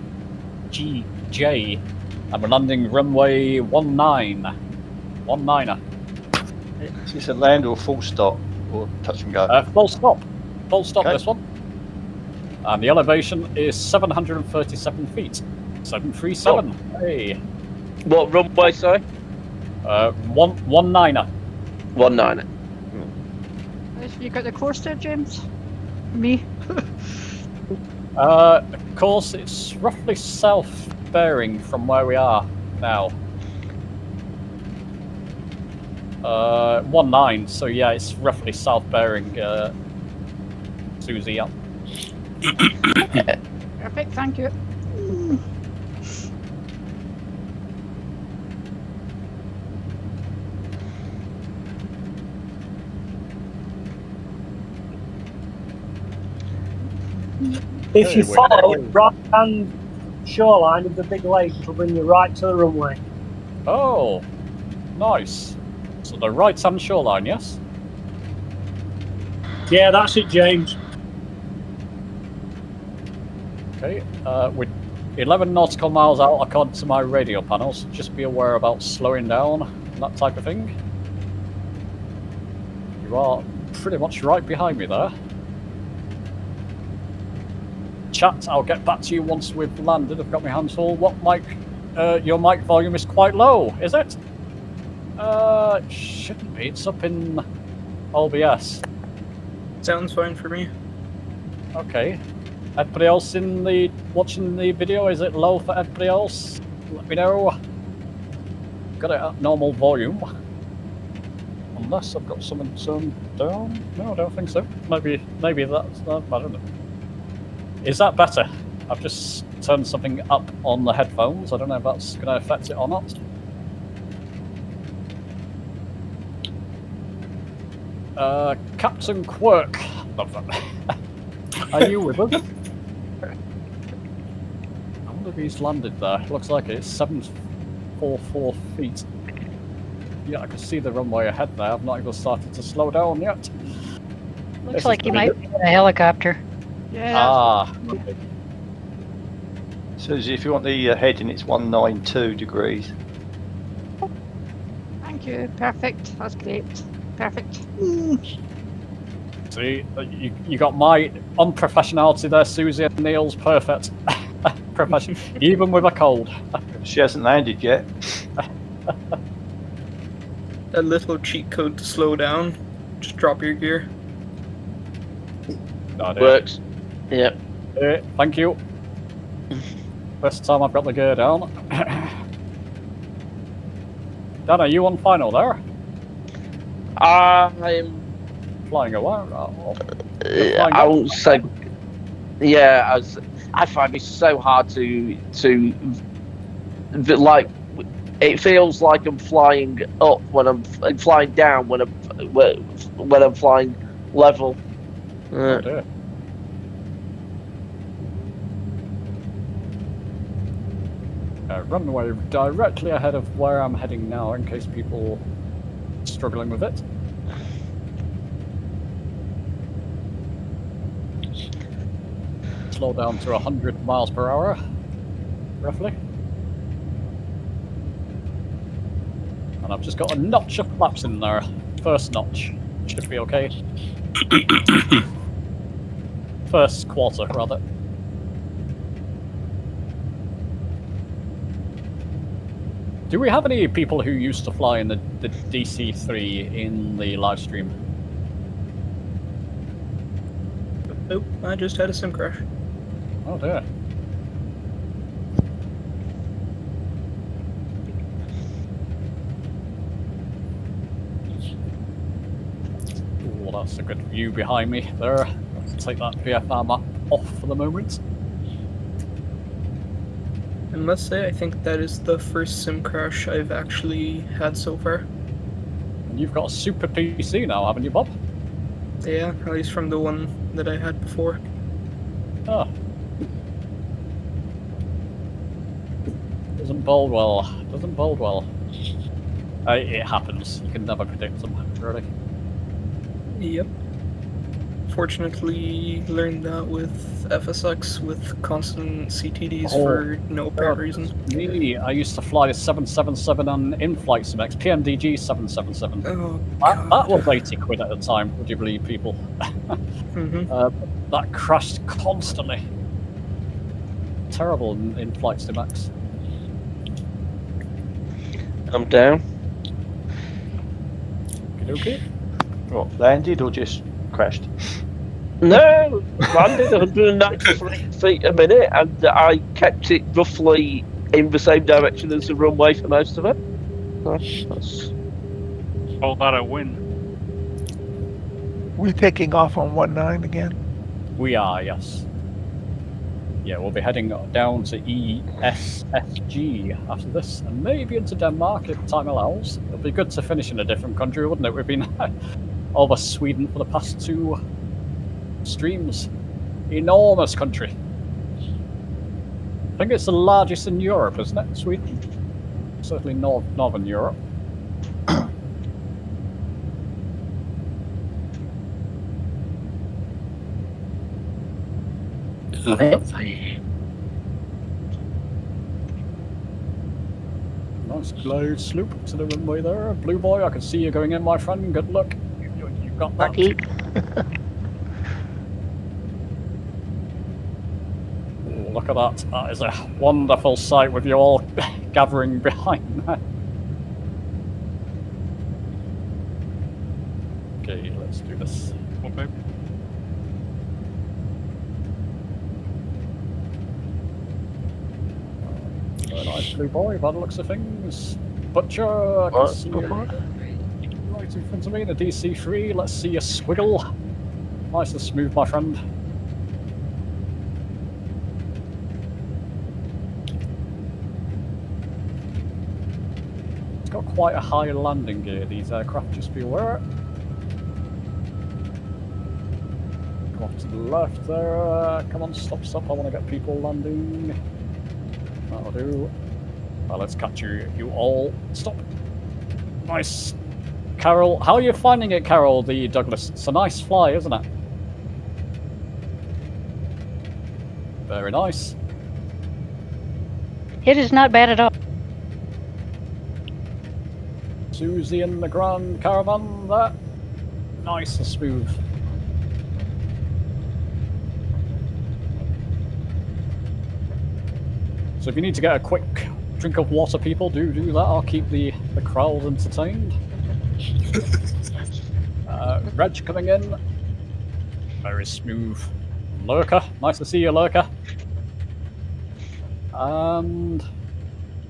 And we're landing runway 19. 19er. Is this a land or full stop or touch and go? Full stop. Full stop, Okay. this one. And the elevation is 737 feet. 737. Oh. Hey. What runway, sorry? 19er. 19er. You got the course there, James? Me? Of course, it's roughly south bearing from where we are now. 19, so yeah, it's roughly south bearing, Suzie, yeah. Perfect, thank you. If you follow the right-hand shoreline of the big lake, it'll bring you right to the runway. Oh, nice. So the right-hand shoreline, yes? Yeah, that's it, James. Okay, with 11 nautical miles out according to my radio panels, so just be aware about slowing down and that type of thing. You are pretty much right behind me there. Chat, I'll get back to you once we've landed. I've got my hands full. What mic? Your mic volume is quite low, is it? It shouldn't be. It's up in OBS. Sounds fine for me. Okay. Everybody else watching the video, is it low for everybody else? Let me know. Got it at normal volume. Unless I've got something turned down. No, I don't think so. Maybe that's I don't know. Is that better? I've just turned something up on the headphones. I don't know if that's going to affect it or not. Captain Quirk. Love that. Are you with us? I wonder if he's landed there. Looks like it's 744 feet. Yeah, I can see the runway ahead there. I've not even started to slow down yet. Looks like he might be in a helicopter. Yeah. Ah. Susie, if you want the heading, it's 192 degrees. Thank you. Perfect. That's great. Perfect. See, you got my unprofessionality there, Susie, and Neil's perfect. Professional, even with a cold. She hasn't landed yet. A little cheat code to slow down. Just drop your gear. Works. Yep. Thank you. First time I've got the gear down. Dan, are you on final there? I'm flying away. I won't say. Yeah, I find it so hard to like. It feels like I'm flying up when I'm flying down when I'm flying level. Oh dear. Runway directly ahead of where I'm heading now, in case people are struggling with it. Slow down to 100 miles per hour, roughly. And I've just got a notch of flaps in there. First notch. Should be okay. First quarter, rather. Do we have any people who used to fly in the DC-3 in the live stream? Nope, I just had a sim crash. Oh dear. Oh, that's a good view behind me there. Let's take that VFR map off for the moment. I must say, I think that is the first sim crash I've actually had so far. And you've got a super PC now, haven't you, Bob? Yeah, at least from the one that I had before. Oh. Doesn't bode well. Doesn't bode well. It happens. You can never predict them, really. Yep. Fortunately, learned that with FSX with constant CTDs for no apparent reason. Me, I used to fly the 777 on in-flight SimX, PMDG 777. Oh, that was 80 quid at the time, would you believe, people? That crashed constantly. Terrible in-flight SimX. I'm down. Okay. What, landed or just crashed? No, landed 193 feet a minute, and I kept it roughly in the same direction as the runway for most of it. That's... Oh, that a win. We're taking off on 19 again. We are, yes. Yeah, we'll be heading down to ESSG after this, and maybe into Denmark if time allows. It'll be good to finish in a different country, wouldn't it? We've been over Sweden for the past 2 streams. Enormous country. I think it's the largest in Europe, isn't it? Sweden? Certainly Northern Europe. Nice glide sloop to the runway there. Blue boy, I can see you going in, my friend. Good luck. You got that. Lucky. Ooh, look at that. That is a wonderful sight with you all gathering behind that. Okay, let's do this. Okay. Very nice, blue boy, by the looks of things. Butcher, I can see you right in front of me, the DC3. Let's see you squiggle. Nice and smooth, my friend. It's got quite a high landing gear, these aircraft, just be aware. Come off to the left there. Come on, stop. I want to get people landing. That'll do. Well, let's catch you all. Stop. Nice. Carol, how are you finding it, Carol, the Douglas? It's a nice fly, isn't it? Very nice. It is not bad at all. Susie in the Grand Caravan there. Nice and smooth. So if you need to get a quick drink of water, people, do that. I'll keep the crowd entertained. Reg coming in. Very smooth. Lurker. Nice to see you, Lurker. And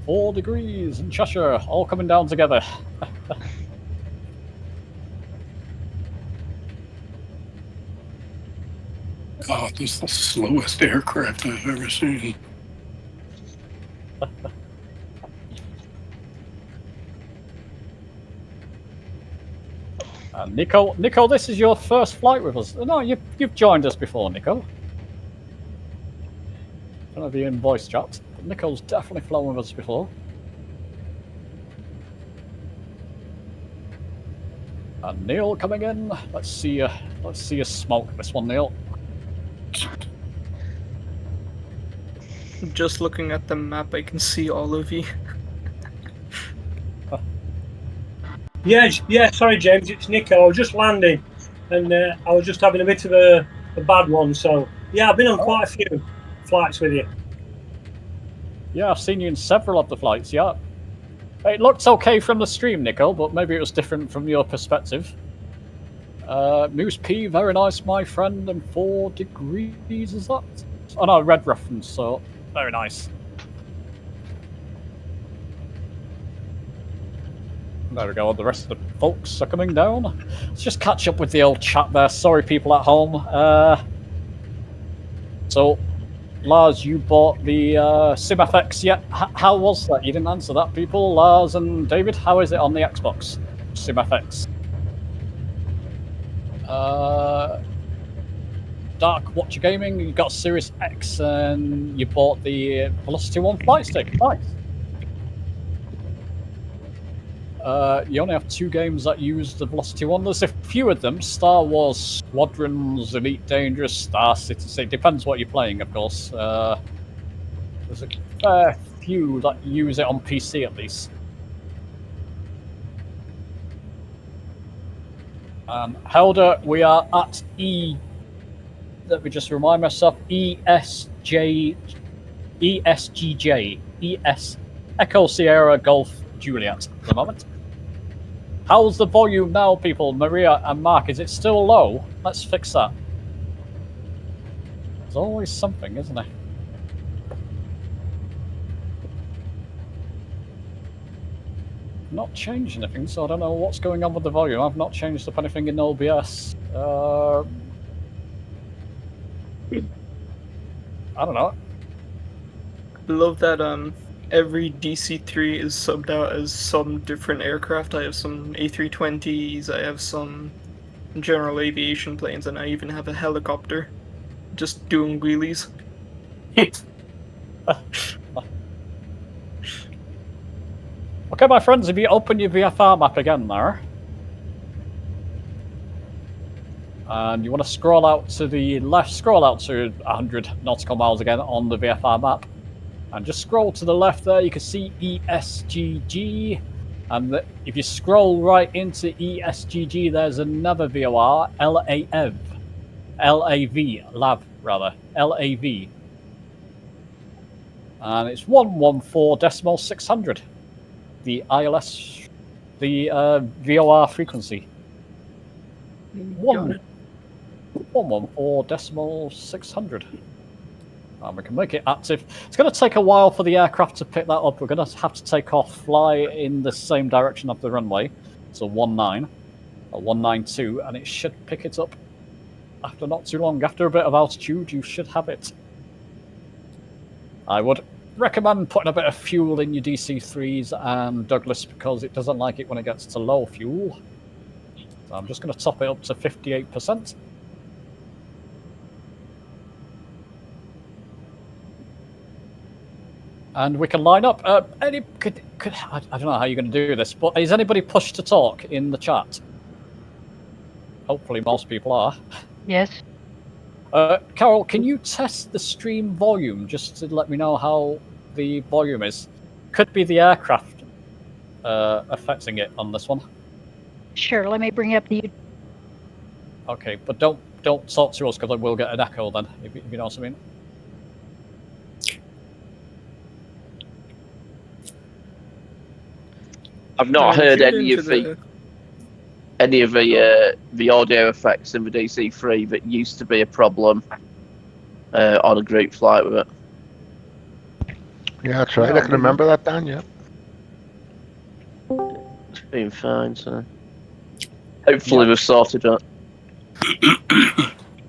4 degrees in Cheshire, all coming down together. God, this is the slowest aircraft I've ever seen. Nico, this is your first flight with us. No, you've joined us before, Nico. I don't know if you're in voice chat, but Nico's definitely flown with us before. And Neil coming in. Let's see you smoke this one, Neil. Just looking at the map, I can see all of you. Yeah, sorry, James, it's Nico. I was just landing, and I was just having a bit of a bad one. So, yeah, I've been on quite a few flights with you. Yeah, I've seen you in several of the flights, yeah. It looked okay from the stream, Nico, but maybe it was different from your perspective. Moose P, very nice, my friend, and 4 degrees, is that? Oh no, red reference, so very nice. There we go, the rest of the folks are coming down. Let's just catch up with the old chat there. Sorry, people at home. So, Lars, you bought the SimFX, yeah? How was that? You didn't answer that, people. Lars and David, how is it on the Xbox? SimFX. Dark Watcher Gaming, you got Series X and you bought the Velocity 1 flight stick. Nice. You only have 2 games that use the Velocity 1. There's a few of them. Star Wars Squadrons, Elite Dangerous, Star Citizen. It depends what you're playing, of course. There's a fair few that use it on PC, at least. Helder, we are at let me just remind myself, ESGJ, Echo Sierra Golf Juliet at the moment. How's the volume now, people? Maria and Mark, is it still low? Let's fix that. There's always something, isn't there? Not changed anything, so I don't know what's going on with the volume. I've not changed up anything in OBS. I don't know. I love that every DC3 is subbed out as some different aircraft. I have some A320s, I have some general aviation planes, and I even have a helicopter just doing wheelies. Okay, my friends, if you open your VFR map again there, and you want to scroll out to the left, scroll out to 100 nautical miles again on the VFR map. And just scroll to the left there, you can see ESGG. And if you scroll right into ESGG, there's another VOR, LAV. LAV, rather. LAV. And it's 114.600. The ILS, the VOR frequency. 114.600. And we can make it active. It's going to take a while for the aircraft to pick that up. We're going to have to take off, fly in the same direction of the runway. So 19 or 192, and it should pick it up after not too long. After a bit of altitude, you should have it. I would recommend putting a bit of fuel in your DC-3s and Douglas because it doesn't like it when it gets to low fuel. So I'm just going to top it up to 58%. And we can line up. I don't know how you're going to do this, but is anybody pushed to talk in the chat? Hopefully most people are. Yes. Carol, can you test the stream volume just to let me know how the volume is? Could be the aircraft affecting it on this one. Sure, let me bring up the... Okay, but don't talk to us because I will get an echo then, if you know what I mean. I've not heard any of the audio effects in the DC-3 that used to be a problem on a group flight with it. Yeah, that's right. I can remember that, Dan. Yeah. It's been fine, so hopefully we've sorted it.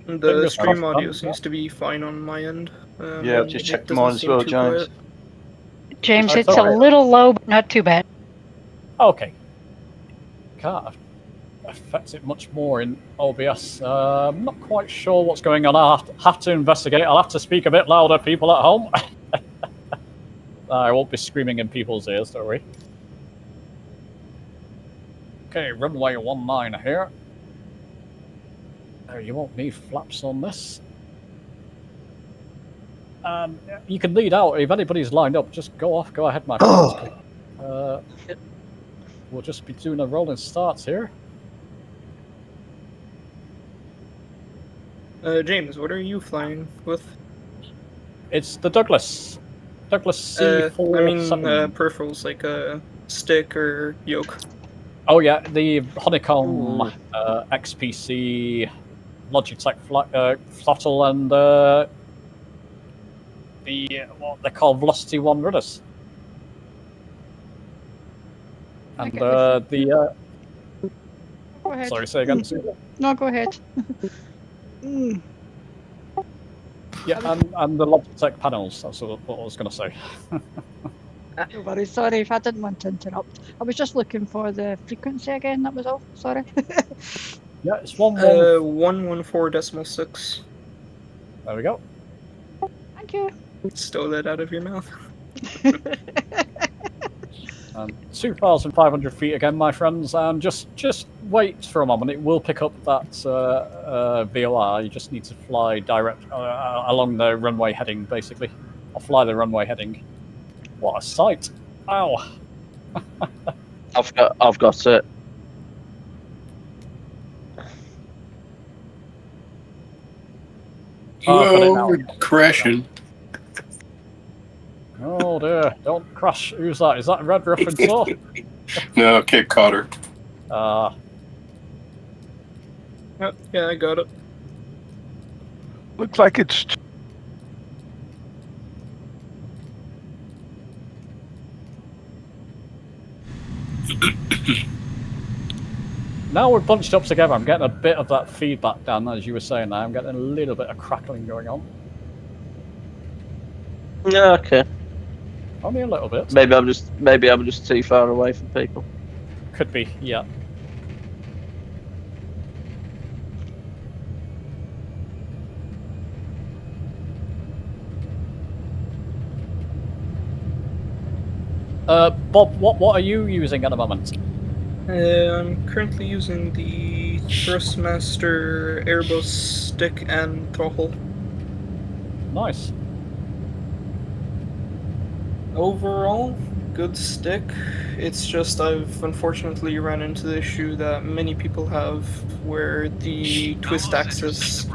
The stream audio seems to be fine on my end. Yeah, I've just checked mine as well, James. James, it's a little low, but not too bad. Okay. Can't affect it much more in OBS. I'm not quite sure what's going on. I'll have to investigate. I'll have to speak a bit louder, people at home. I won't be screaming in people's ears, don't worry. Okay, runway 19 here. You won't need flaps on this. You can lead out. If anybody's lined up, just go off. Go ahead, my friends. We'll just be doing a rolling starts here. James, what are you flying with? It's the Douglas. Douglas C4. I mean, peripherals like a stick or yoke. Oh yeah, the Honeycomb XPC, Logitech throttle, and the what they call Velocity 1 rudders. And Go ahead. sorry, say again. No, go ahead. Yeah, and the Logitech panels. That's what I was going to say. Don't worry, sorry if I didn't want to interrupt. I was just looking for the frequency again, that was all. Sorry. Yeah, it's 114. 114.6. There we go. Thank you. Stole that out of your mouth. And 2,500 feet again, my friends, and just wait for a moment. It will pick up that VOR. You just need to fly direct along the runway heading, basically, or fly the runway heading. What a sight! Ow! I've got it. Oh, we're crashing. Oh dear, don't crash. Who's that? Is that Red reference? Oh? No, Cape Codder. Yeah, I got it. Looks like it's... Now we're bunched up together. I'm getting a bit of that feedback, Dan, as you were saying. I'm getting a little bit of crackling going on. Okay. Only a little bit. Maybe I'm just too far away from people. Could be, yeah. Bob, what are you using at the moment? I'm currently using the Thrustmaster Airbus stick and throttle. Nice. Overall, good stick. It's just I've unfortunately run into the issue that many people have where the twist axis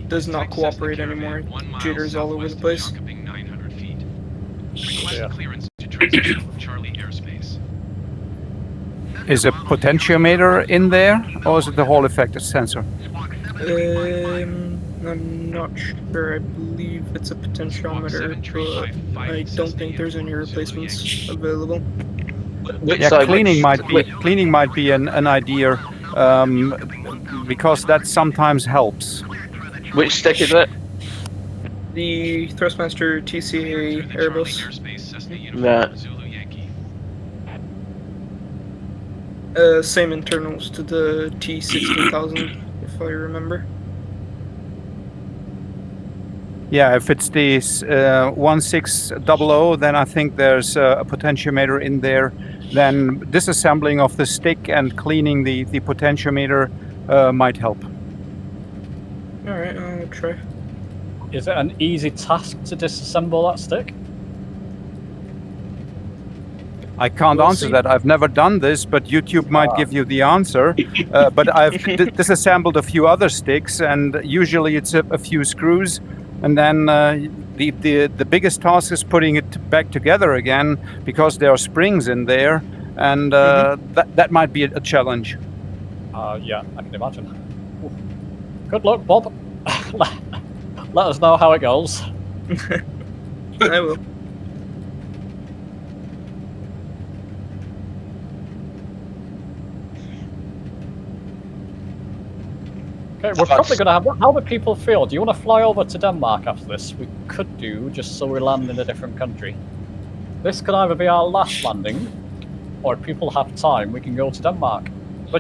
does not cooperate anymore. It jitters all over the place. Request clearance to transition from Charlie airspace. Is a potentiometer in there, or is it the Hall effect sensor? I'm not sure. I believe it's a potentiometer, but I don't think there's any replacements available. Yeah, cleaning might be an idea, because that sometimes helps. Which stick is it? The Thrustmaster TCA Airbus. Right. Same internals to the T16000, if I remember. Yeah, if it's the 1600, then I think there's a potentiometer in there. Then disassembling of the stick and cleaning the potentiometer might help. Alright, I'll try. Is it an easy task to disassemble that stick? I can't answer that. I've never done this, but YouTube might give you the answer. But I've disassembled a few other sticks, and usually it's a few screws. And then the biggest task is putting it back together again, because there are springs in there, and that might be a challenge. Yeah, I can imagine. Good luck, Bob. Let us know how it goes. I will. Okay, we're probably going to have... How do people feel? Do you want to fly over to Denmark after this? We could do, just so we land in a different country. This could either be our last landing, or if people have time, we can go to Denmark.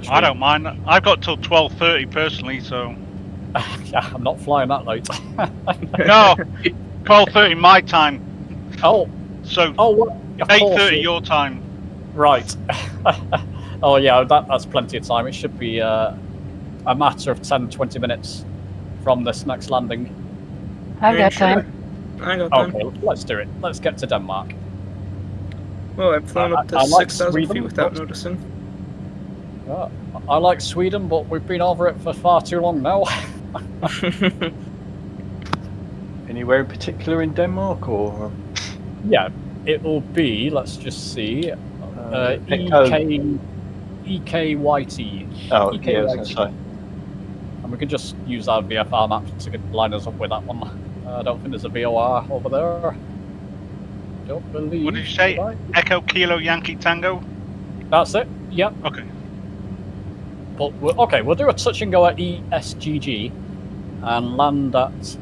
I don't mind. I've got till 12:30 personally, so... Yeah, I'm not flying that late. No, 12:30 my time. Oh. So, what? 8:30 your time. Right. Oh yeah, that's plenty of time. It should be a matter of 10-20 minutes from this next landing. I've got time. I got time. Okay, let's do it. Let's get to Denmark. Well, I've flown up to I like 6,000 feet Sweden, without but- noticing. I like Sweden, but we've been over it for far too long now. Anywhere in particular in Denmark, or? Yeah, it will be, let's just see, EKYT. Oh, yeah, I was going to say. And we can just use our VFR map to line us up with that one. I don't think there's a VOR over there. Don't believe. What did you say? Echo Kilo Yankee Tango? That's it, yep. Okay. But we'll do a touch and go at ESGG and land at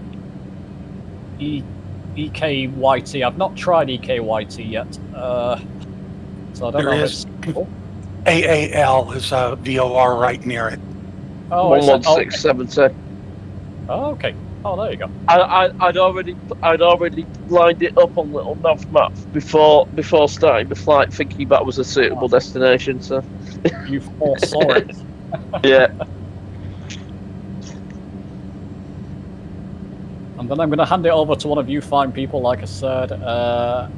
EKYT. I've not tried EKYT yet, so I don't know. There is AAL is a VOR right near it. Oh, 11670. Oh, okay. Oh, there you go. I'd already lined it up on little nav maps before starting the flight, thinking that was a suitable destination. So you foresaw it. Yeah. And then I'm going to hand it over to one of you fine people, like I said, to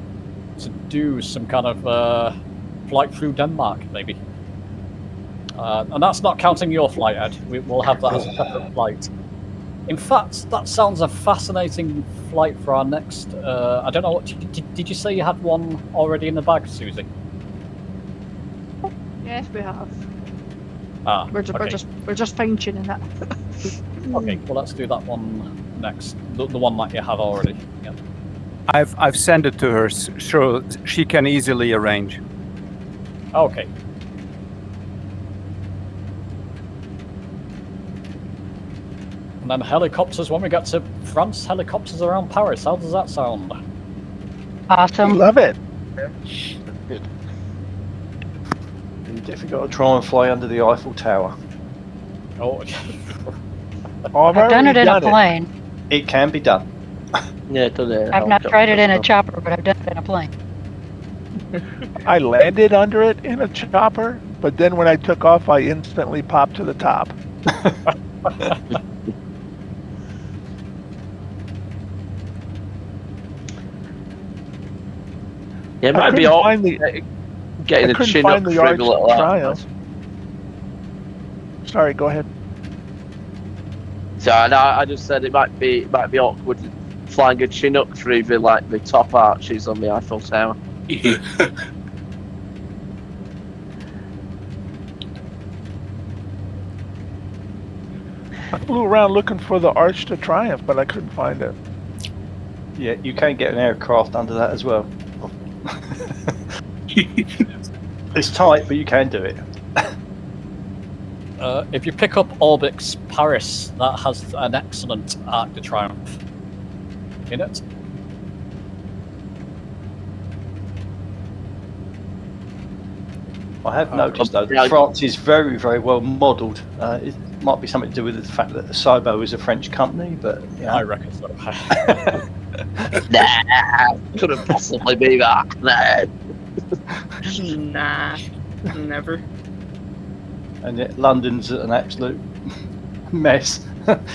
do some kind of flight through Denmark, maybe. And that's not counting your flight, Ed. We'll have that as a separate flight. In fact, that sounds a fascinating flight for our next... I don't know, what did you say you had one already in the bag, Susie? Yes, we have. We're just fine tuning that. Okay, well let's do that one next. The one that you have already. Yeah. I've sent it to her, so she can easily arrange. Okay. And then helicopters when we get to France. Helicopters around Paris. How does that sound? Awesome. Love it. Good. You've definitely got to try and fly under the Eiffel Tower. Oh, I've done it in a plane. It can be done. Yeah, it does. I've not tried it in a chopper, but I've done it in a plane. I landed under it in a chopper, but then when I took off, I instantly popped to the top. Yeah, it might be find getting a chin up for him a little Triumph. Sorry, go ahead. So I just said it might be awkward flying a Chinook through the top arches on the Eiffel Tower. I flew around looking for the Arch to Triumph, but I couldn't find it. Yeah, you can get an aircraft under that as well. It's tight, but you can do it. If you pick up Orbix Paris, that has an excellent Arc de Triomphe in it. I have noticed though that France is very, very well modelled. It might be something to do with the fact that Sobo is a French company, but yeah. I reckon so. Nah, couldn't possibly be that. Nah, never. And yet London's an absolute mess.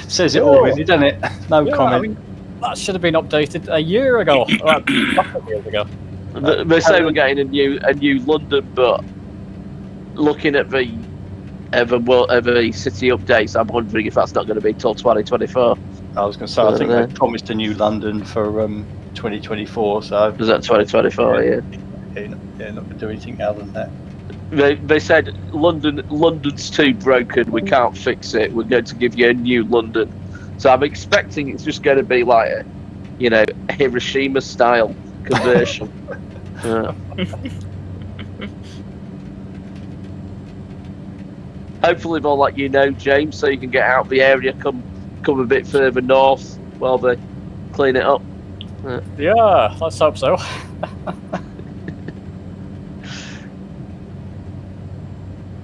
Says it already, doesn't it? No comment. I mean, that should have been updated a year ago. A couple of years ago. They say we're getting a new London, but looking at the city updates, I'm wondering if that's not going to be till 2024. I was going to say, I think they promised a new London for 2024. So is that 2024? Yeah. Yeah, not going to do anything other than that. They said London's too broken. We can't fix it. We're going to give you a new London. So I'm expecting it's just going to be like a Hiroshima style conversion. Hopefully they'll let you know, James, so you can get out of the area, come a bit further north while they clean it up. Yeah, let's hope so.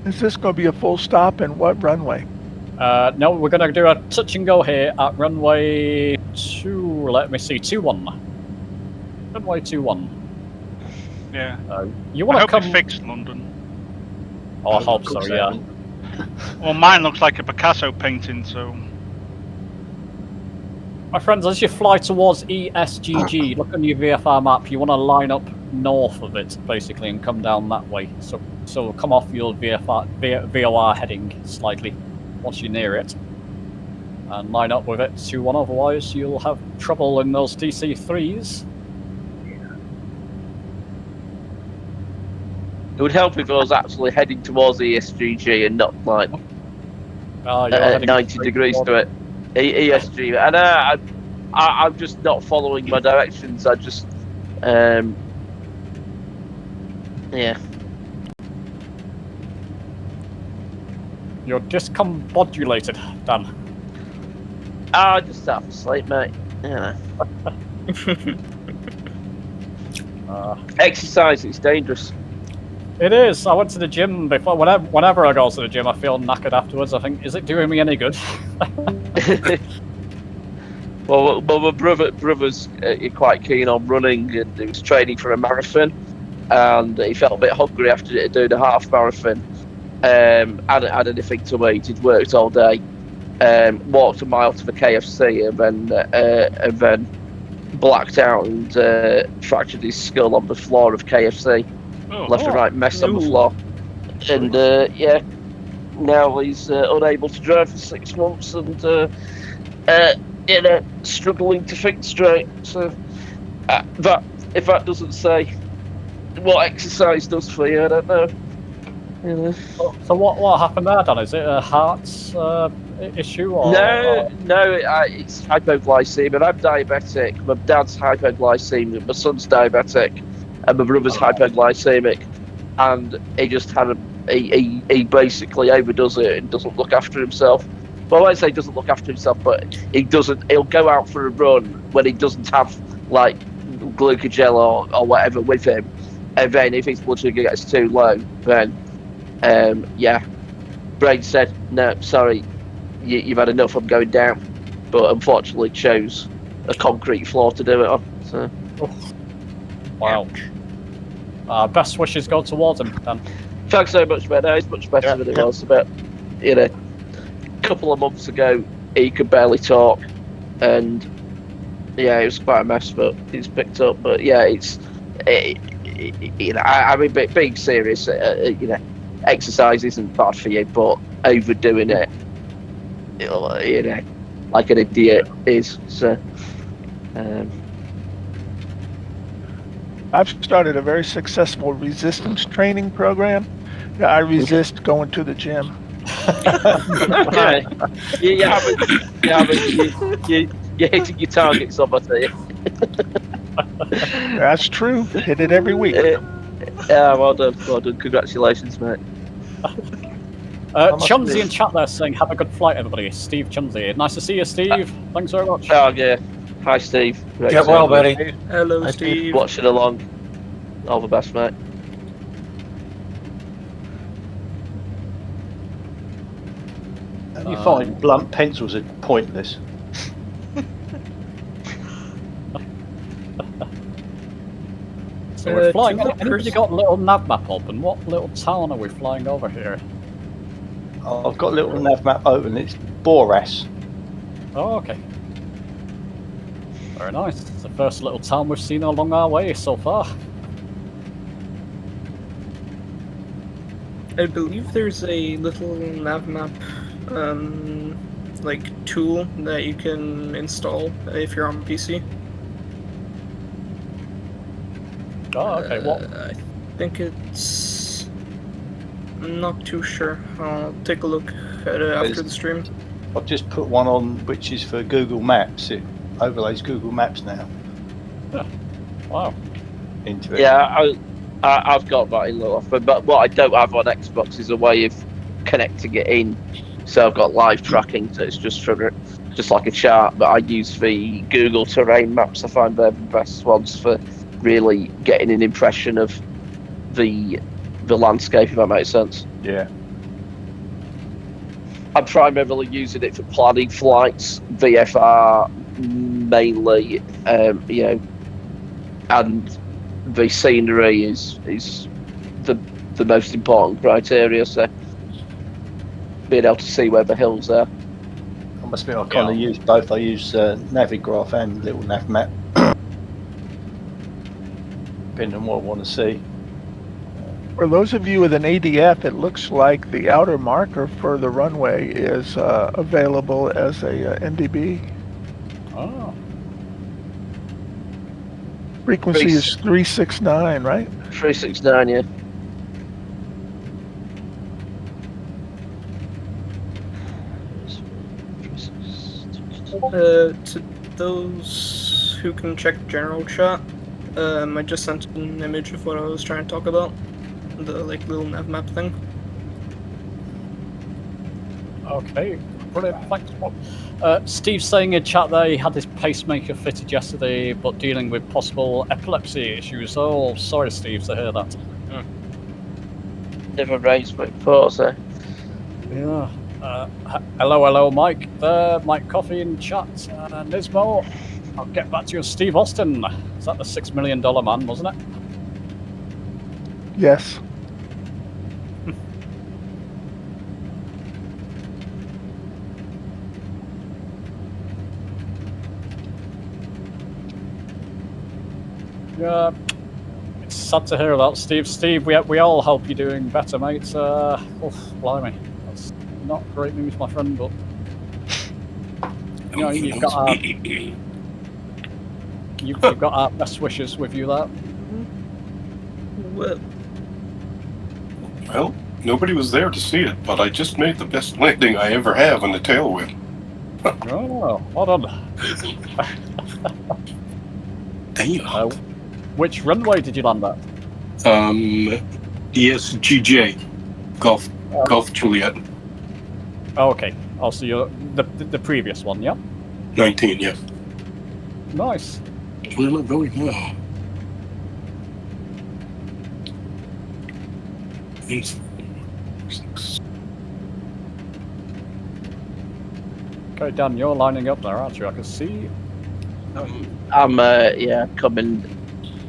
Is this going to be a full stop and what runway? No, we're going to do a touch and go here at runway 21. Runway 21. Yeah. You want to come? It fixed London. Oh, I hope so. Yeah. Well, mine looks like a Picasso painting, so. My friends, as you fly towards ESGG, look on your VFR map. You want to line up north of it, basically, and come down that way. So come off your VOR heading slightly once you're near it, and line up with it 2-1. Otherwise, you'll have trouble in those DC-3s. It would help if I was actually heading towards ESGG and not like 90 degrees to it. ESG, and I'm just not following my directions. I just, yeah. You're discombobulated, Dan. I just half asleep, mate. Yeah. Exercise, it's dangerous. It is. I went to the gym before. Whenever I go to the gym, I feel knackered afterwards. I think, is it doing me any good? Well, my brother's quite keen on running, and he was training for a marathon, and he felt a bit hungry after doing a half marathon. Hadn't had anything to eat. He'd worked all day. Walked a mile to the KFC, and then blacked out and fractured his skull on the floor of KFC. Left and right mess on the floor, and yeah, now he's unable to drive for 6 months, and struggling to think straight. So that if that doesn't say what exercise does for you, I don't know. So what happened there, Dan? Is it a heart issue? Or, no, it's hypoglycemia. I'm diabetic. My dad's hypoglycemic. My son's diabetic. And my brother's hypoglycemic, and he just had he basically overdoes it and doesn't look after himself. Well, I won't say doesn't look after himself, but he'll go out for a run when he doesn't have like glucogel or whatever with him, and then if his blood sugar gets too low, then yeah, brain said no, sorry, you've had enough, I'm going down, but unfortunately chose a concrete floor to do it on. So. Wow. Best wishes go towards him, Dan. Thanks so much, man. He's much better than it was about, a couple of months ago. He could barely talk, and yeah, it was quite a mess, but he's picked up. But yeah, I mean, being serious, exercise isn't bad for you, but overdoing it, like an idiot is. So, I've started a very successful resistance training program. I resist going to the gym. okay. You haven't. You're hitting your targets, I tell you. That's true. Hit it every week. Yeah, well done. Congratulations, mate. Chumsy in chat there saying, have a good flight, everybody. Steve Chumsy. Nice to see you, Steve. Thanks very much. Oh, yeah. Hi, Steve. Great Get well, buddy. Hello, Steve. Watching along. All the best, mate. You find blunt pencils are pointless. So we're flying. Anybody got a little nav map open? What little town are we flying over here? I've got a little nav map open. It's Boras. Oh, okay. Very nice. It's the first little town we've seen along our way so far. I believe there's a little nav map, like tool that you can install if you're on PC. Oh, okay. What? I think it's. I'm not too sure. I'll take a look at it after the stream. I've just put one on which is for Google Maps. It overlays Google Maps now. Yeah. Wow. Into it. Yeah, I've got that in little offer, but what I don't have on Xbox is a way of connecting it in. So I've got live tracking, so it's just like a chart. But I use the Google terrain maps. I find they're the best ones for really getting an impression of the landscape, if that makes sense. Yeah. I'm primarily using it for planning flights, VFR mainly, and the scenery is the most important criteria. So being able to see where the hills are. I must admit, I kind of use both. I use Navigraph and little nav map, depending on what I want to see. For those of you with an ADF, it looks like the outer marker for the runway is available as a NDB. Oh. Frequency is 369, right? 369, yeah. To those who can check general chat, I just sent an image of what I was trying to talk about. The little nav map thing. Okay, brilliant. Thanks, Bob. Steve's saying in chat there he had his pacemaker fitted yesterday, but dealing with possible epilepsy issues. Oh, sorry, Steve, to hear that. Never raised my thoughts, eh? Yeah. Hello, Mike. There, Mike Coffee in chat. Nismo, I'll get back to you. Steve Austin. Is that the $6 million man, wasn't it? Yes. Yeah, it's sad to hear that, Steve. Steve, we all hope you're doing better, mate. Blimey, that's not great news, my friend. But you've got our best wishes with you. That. Well, nobody was there to see it, but I just made the best landing I ever have in the tailwind. Oh, well done. Damn. Which runway did you land at? ESGJ, Golf Juliet. Oh, okay. Oh, so you're the previous one, yeah? 19, yeah. Nice. Where am I going now? Okay, Dan, you're lining up there, aren't you? I can see. I'm coming.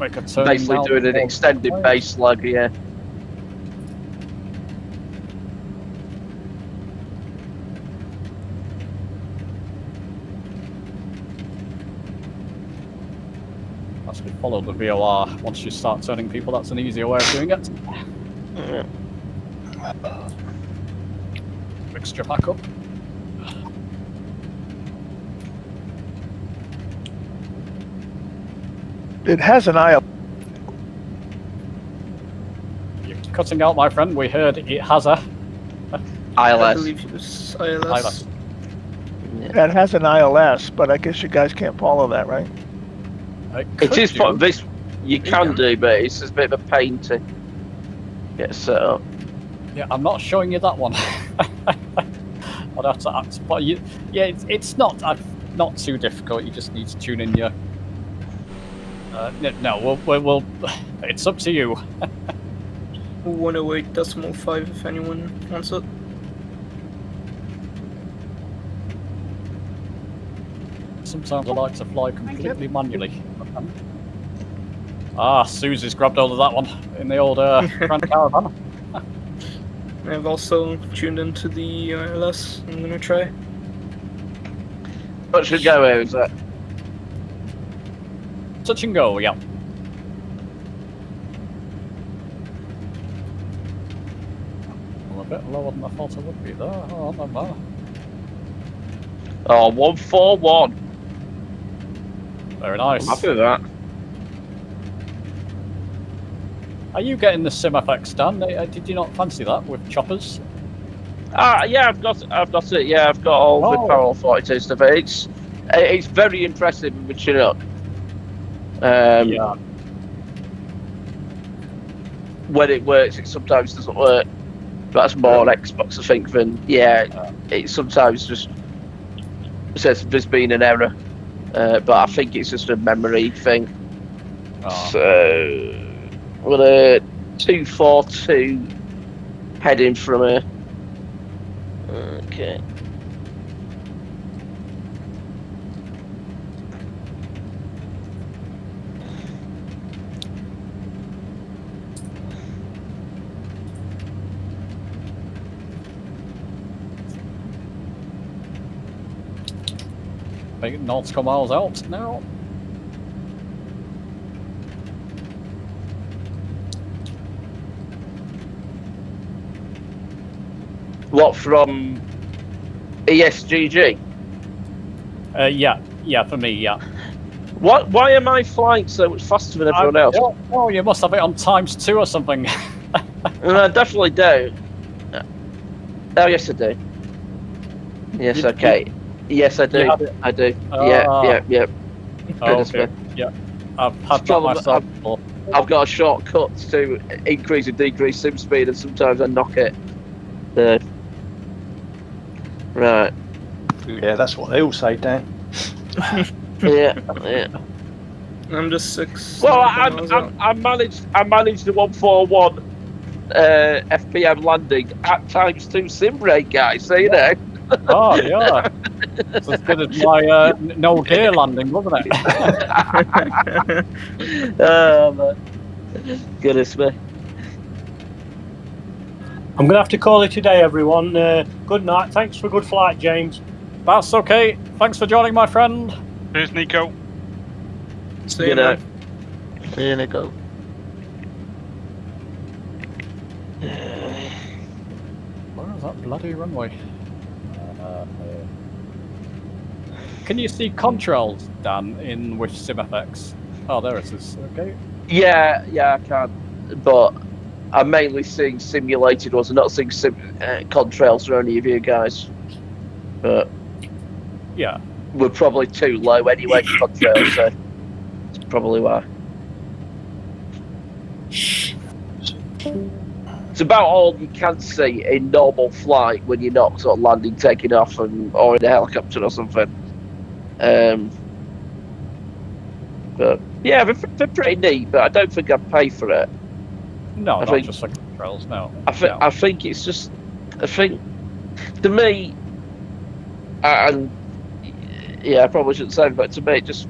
Make a turn basically now doing an extended base slug, yeah. Unless we follow the VOR. Once you start turning people, that's an easier way of doing it. Yeah. Mixture back up. It has an ILS. You're cutting out, my friend. We heard it has a I ILS. believe it was ILS. It has an ILS, but I guess you guys can't follow that, right? It is for this. You can do, but it's just a bit of a pain to get set up. Yeah, I'm not showing you that one. I'd have to act, but yeah, it's not too difficult. You just need to tune in your. No, we'll. It's up to you. 108.5 if anyone wants it. Sometimes I like to fly completely manually. Susie's grabbed hold of that one in the old Grand Caravan. I've also tuned into the ILS. I'm gonna try. Touch and go, is that? Touch and go, yeah. I'm a bit lower than I thought I would be there. Oh, no, no. Oh, 141. Very nice. I'm happy with that. Are you getting the SimFX, Dan? Did you not fancy that with choppers? Yeah, I've got it. Yeah, I've got all the Parallel 42 stuff. It's very impressive with Chinook. Yeah. When it works, it sometimes doesn't work. That's more on Xbox, I think, than it sometimes just says there's been an error. But I think it's just a memory thing. So with a 242 heading from here. Okay. Making nautical miles out now. What, from ESGG? Yeah, for me, yeah. What? Why am I flying so much faster than everyone else? Oh, you must have it on ×2 or something. I definitely don't. Oh, yes, I do. Yes, okay. Yes, I do. I do. Yeah. Goodness okay. me. Yeah, I've had that myself before. I've got a shortcut to increase and decrease sim speed, and sometimes I knock it. Right. Yeah, that's what they all say, Dan. Yeah. I'm just 6. Well, I managed the 141 FPM landing at ×2 sim rate, guys. So you know. Oh yeah. It's as good as my no gear landing, wasn't it? Oh man. Goodness me. I'm going to have to call it today, everyone. Good night. Thanks for a good flight, James. That's okay. Thanks for joining, my friend. Cheers, Nico. See you, man. See you, Nico. Where is that bloody runway? Can you see contrails, Dan, in with SimFX? Oh, there it is. Okay. Yeah, I can. But I'm mainly seeing simulated ones. I'm not seeing contrails for any of you guys. But yeah, we're probably too low anyway for contrails, so that's probably why. It's about all you can see in normal flight when you're not sort of landing, taking off, or in a helicopter or something. But yeah, they're pretty neat, but I don't think I'd pay for it. No, I not think, just like trails, no. I think it's just, I think, to me, and yeah, I probably shouldn't say, but to me, it just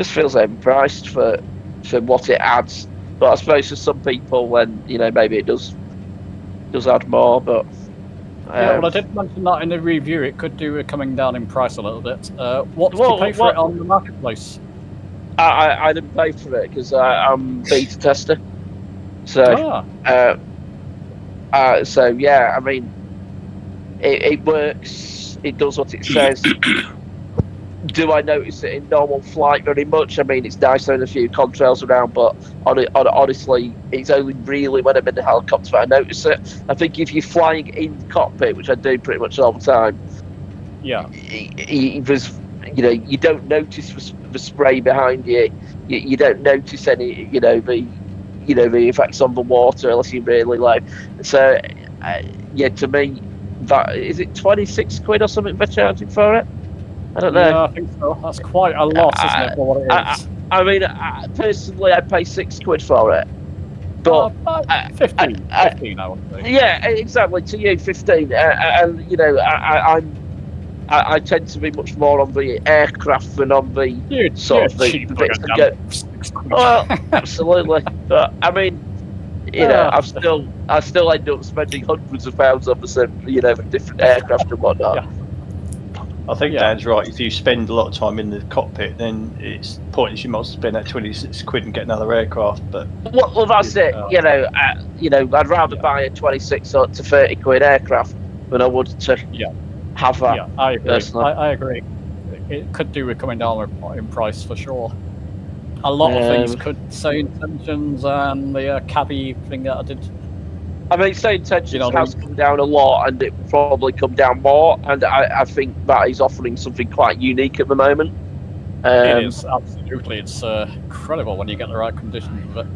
feels overpriced for what it adds. But I suppose for some people, when maybe it does add more. But yeah, well, I did mention that in the review. It could do with coming down in price a little bit. What did you pay for it on the marketplace? I didn't pay for it because I'm beta tester. So, so yeah, I mean, it works. It does what it says. Do I notice it in normal flight very much? I mean, it's nice having a few contrails around, but honestly, it's only really when I'm in the helicopter that I notice it. I think if you're flying in the cockpit, which I do pretty much all the time, there's, you know, you don't notice the spray behind you. You don't notice any, the effects on the water unless you're really low. So, yeah, to me, that is it 26 quid or something they're charging for it? I don't know. Yeah, I think so. That's quite a lot, isn't it, for what it is? I mean, personally, I'd pay 6 quid for it. But 15, I would say. Yeah, exactly. To you, 15. And you know, I tend to be much more on the aircraft than on the sort of the bits that go. Well, absolutely. But I mean, you know, I still end up spending hundreds of pounds on the different aircraft and whatnot. Yeah. I think Dan's right. If you spend a lot of time in the cockpit, then it's pointless. You might as well spend that 26 quid and get another aircraft. But well, that's it. I'd rather buy a 26 to 30 quid aircraft than I would to have that. Yeah, I agree. Personally. I agree. It could do with coming down in price for sure. A lot of things could say intentions and the cabby thing that I did. I mean, say intentions has come down a lot, and it will probably come down more. And I think that is offering something quite unique at the moment. It is, absolutely. It's incredible when you get the right conditions of it.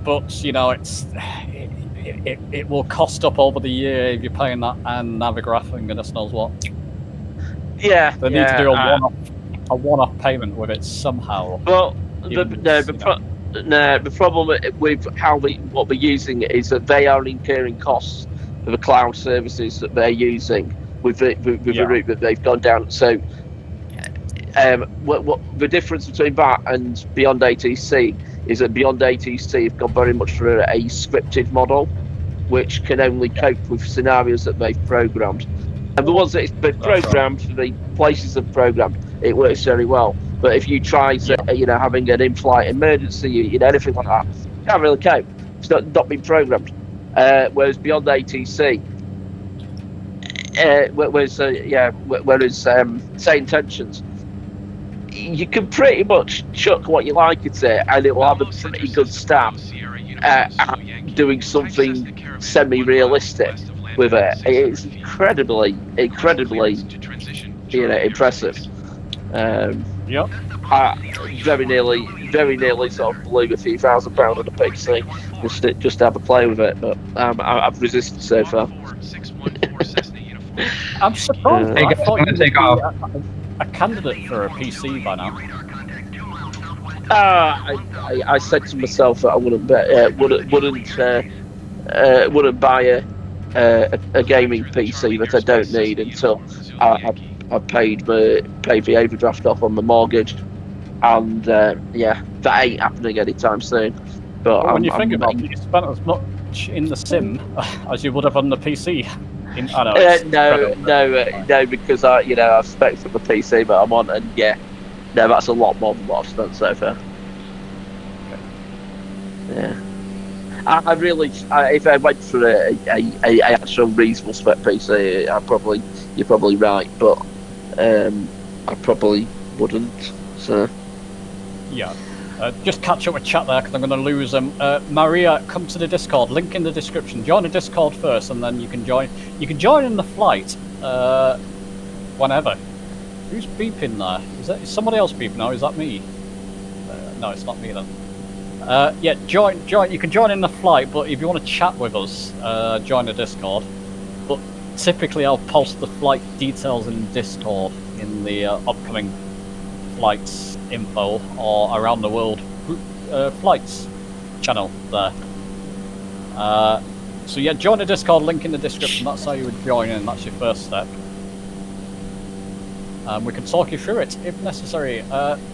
But you know, it will cost up over the year if you're paying that and Navigraph and goodness knows what. Yeah, they need to do a one-off payment with it somehow. Well, the problem with what we're using is that they are incurring costs for the cloud services that they're using with the route that they've gone down. So, what the difference between that and Beyond ATC is that Beyond ATC have gone very much for a scripted model, which can only cope with scenarios that they've programmed. And the ones that they've programmed, the places they've programmed, it works very well. But if you try to, having an in-flight emergency, anything like that, you can't really cope. It's not been programmed. Whereas Beyond ATC, whereas Say Intentions, you can pretty much chuck what you like at it, and it will have a pretty good stab at doing something semi-realistic with it. It's incredibly, impressive. I very nearly sort of blew a few £1,000 on a PC just to have a play with it, but I've resisted so far. I'm surprised. I thought you would be a candidate for a PC by now. I said to myself that I wouldn't buy a gaming PC that I don't need until I paid the overdraft off on the mortgage, and that ain't happening anytime soon. But when you think about it, you spent as much in the sim as you would have on the PC. No, because I've spec for the PC that I'm on, and that's a lot more than what I've spent so far. Okay. Yeah. I really, if I went for a actual reasonable spec PC, you're probably right, but I probably wouldn't. So yeah, just catch up with chat there because I'm going to lose them. Maria, come to the Discord. Link in the description. Join the Discord first, and then you can join. You can join in the flight whenever. Who's beeping there? Is somebody else beeping now? Is that me? No, it's not me then. Join. You can join in the flight, but if you want to chat with us, join the Discord. But typically, I'll post the flight details in Discord in the upcoming flights info or around the world flights channel there. So yeah, join the Discord. Link in the description. That's how you would join in. That's your first step. We can talk you through it if necessary.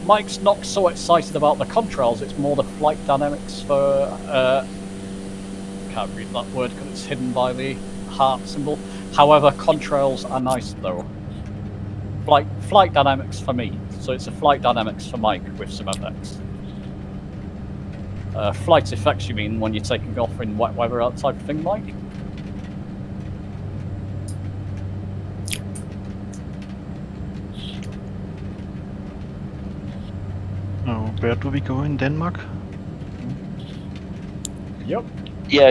Mike's not so excited about the contrails, it's more the flight dynamics for... can't read that word because it's hidden by the heart symbol. However, contrails are nice though. Flight dynamics for me, So it's a flight dynamics for Mike with some effects. Flight effects, you mean, when you're taking off in wet weather, that type of thing, Mike? Oh, where do we go in Denmark? Yep. Yeah,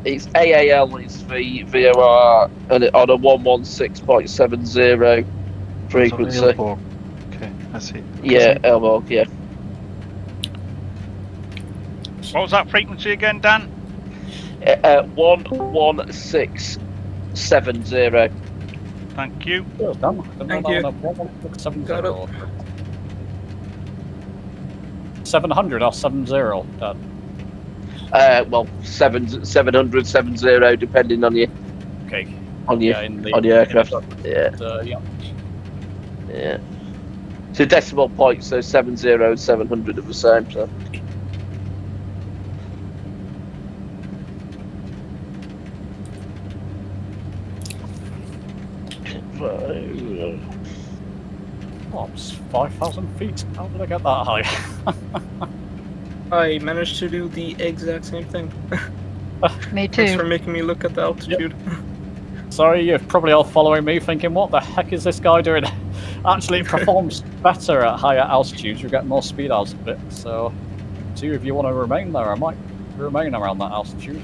it's AAL is the VOR and on a 116.70 frequency. So Aalborg. Okay, I see. Yeah, Aalborg, yeah. What was that frequency again, Dan? 11670. Thank you. Thank you. Got it. 700 or 70, Dan? Well, 700, 70, depending on your on your aircraft. Yeah. Yeah. Yeah. It's a decimal point, so 70 and 700 are the same. So. Oh, it's 5,000 feet. How did I get that high? I managed to do the exact same thing. Me too. Thanks for making me look at the altitude. Sorry, you're probably all following me thinking, what the heck is this guy doing? Actually, it performs better at higher altitudes. You get more speed out of it. So, if you want to remain there, I might remain around that altitude.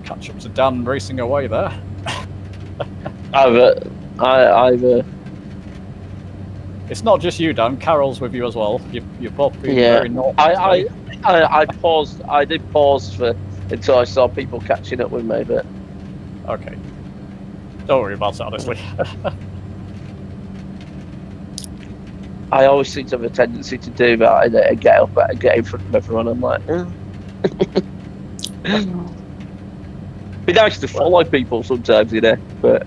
Catch up to Dan racing away there. It's not just you, Dan. Carol's with you as well. You're both being very naughty. I paused. I did pause until I saw people catching up with me, but okay. Don't worry about it, honestly. I always seem to have a tendency to do that and get up and get in front of everyone. I'm like, be nice to follow people sometimes, you know, but.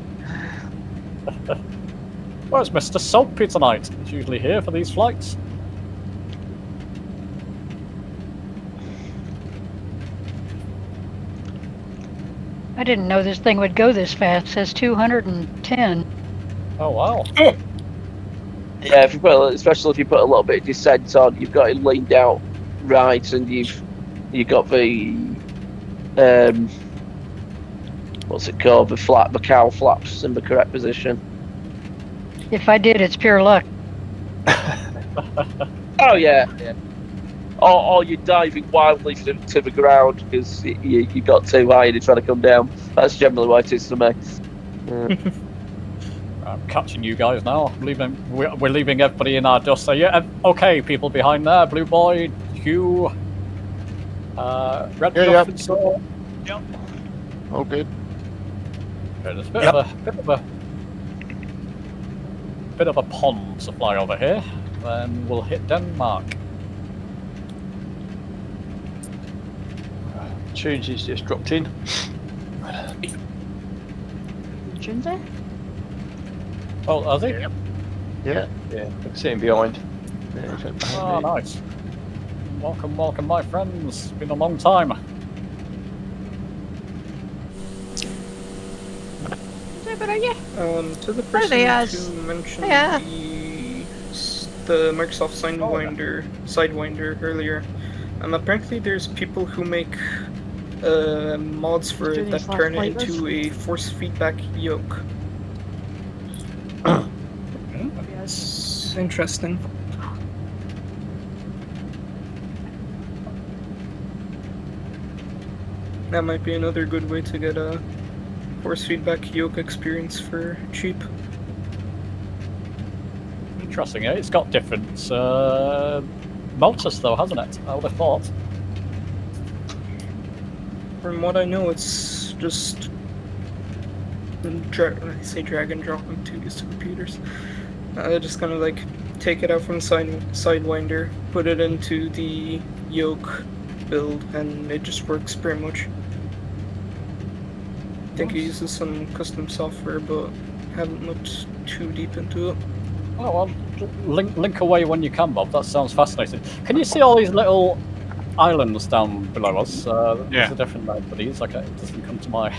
Where's Mr. Soapy tonight? He's usually here for these flights. I didn't know this thing would go this fast. It says 210. Oh wow. Yeah, especially if you put a little bit of descent on, you've got it leaned out right, and you've got the what's it called? The cowl flaps in the correct position. If I did, it's pure luck. Oh yeah. Or you're diving wildly to the ground because you got too high and you're trying to come down. That's generally what it is to me. I'm catching you guys now. We're leaving everybody in our dust. So yeah, okay, people behind there. Blue Boy, Hugh, Red Dolphin. Yep. All good. There's a bit of a pond to fly over here. Then we'll hit Denmark. Tunes is just dropped in. Tunes there? Oh, are they? Yeah. Yeah, sitting behind. Yeah, oh, nice. Welcome, my friends. It's been a long time. Where are you? To the person who mentioned the Microsoft Sidewinder earlier, apparently there's people who make mods for it that turn it into a force feedback yoke. That's interesting. That might be another good way to get a force feedback yoke experience for cheap. Interesting, eh? It's got different motors though, hasn't it? I would have thought. From what I know, it's just I say drag and drop. I'm too used to computers. Just kind of like take it out from the Sidewinder, put it into the yoke build, and it just works pretty much. I think it uses some custom software, but haven't looked too deep into it. Oh well, link away when you can, Bob. That sounds fascinating. Can you see all these little islands down below us? There's a different name for these. Like it doesn't come to my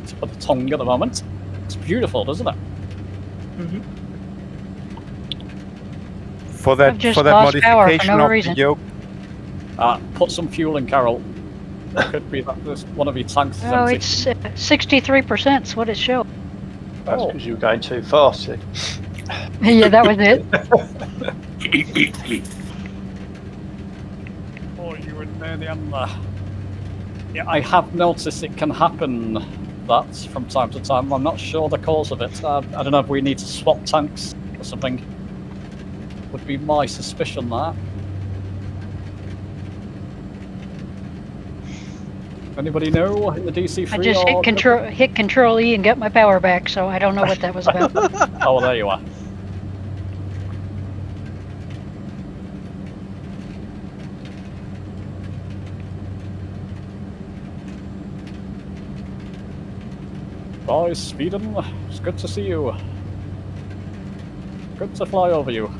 tip of the tongue at the moment. It's beautiful, doesn't it? For that, I've just for that lost power for modification no of reason. the yoke. Put some fuel in, Carol. Could be that one of your tanks is Oh, empty. it's 63% is what it showed. That's because you were going too fast. See? Yeah, that was it. Oh, you were near the end there. Yeah, I have noticed it can happen that from time to time. I'm not sure the cause of it. I don't know if we need to swap tanks or something. Would be my suspicion there. Anybody know in the DC3? I just hit Control E and got my power back, so I don't know what that was about. Oh, well, there you are. Boys, Sweden, it's good to see you. Good to fly over you.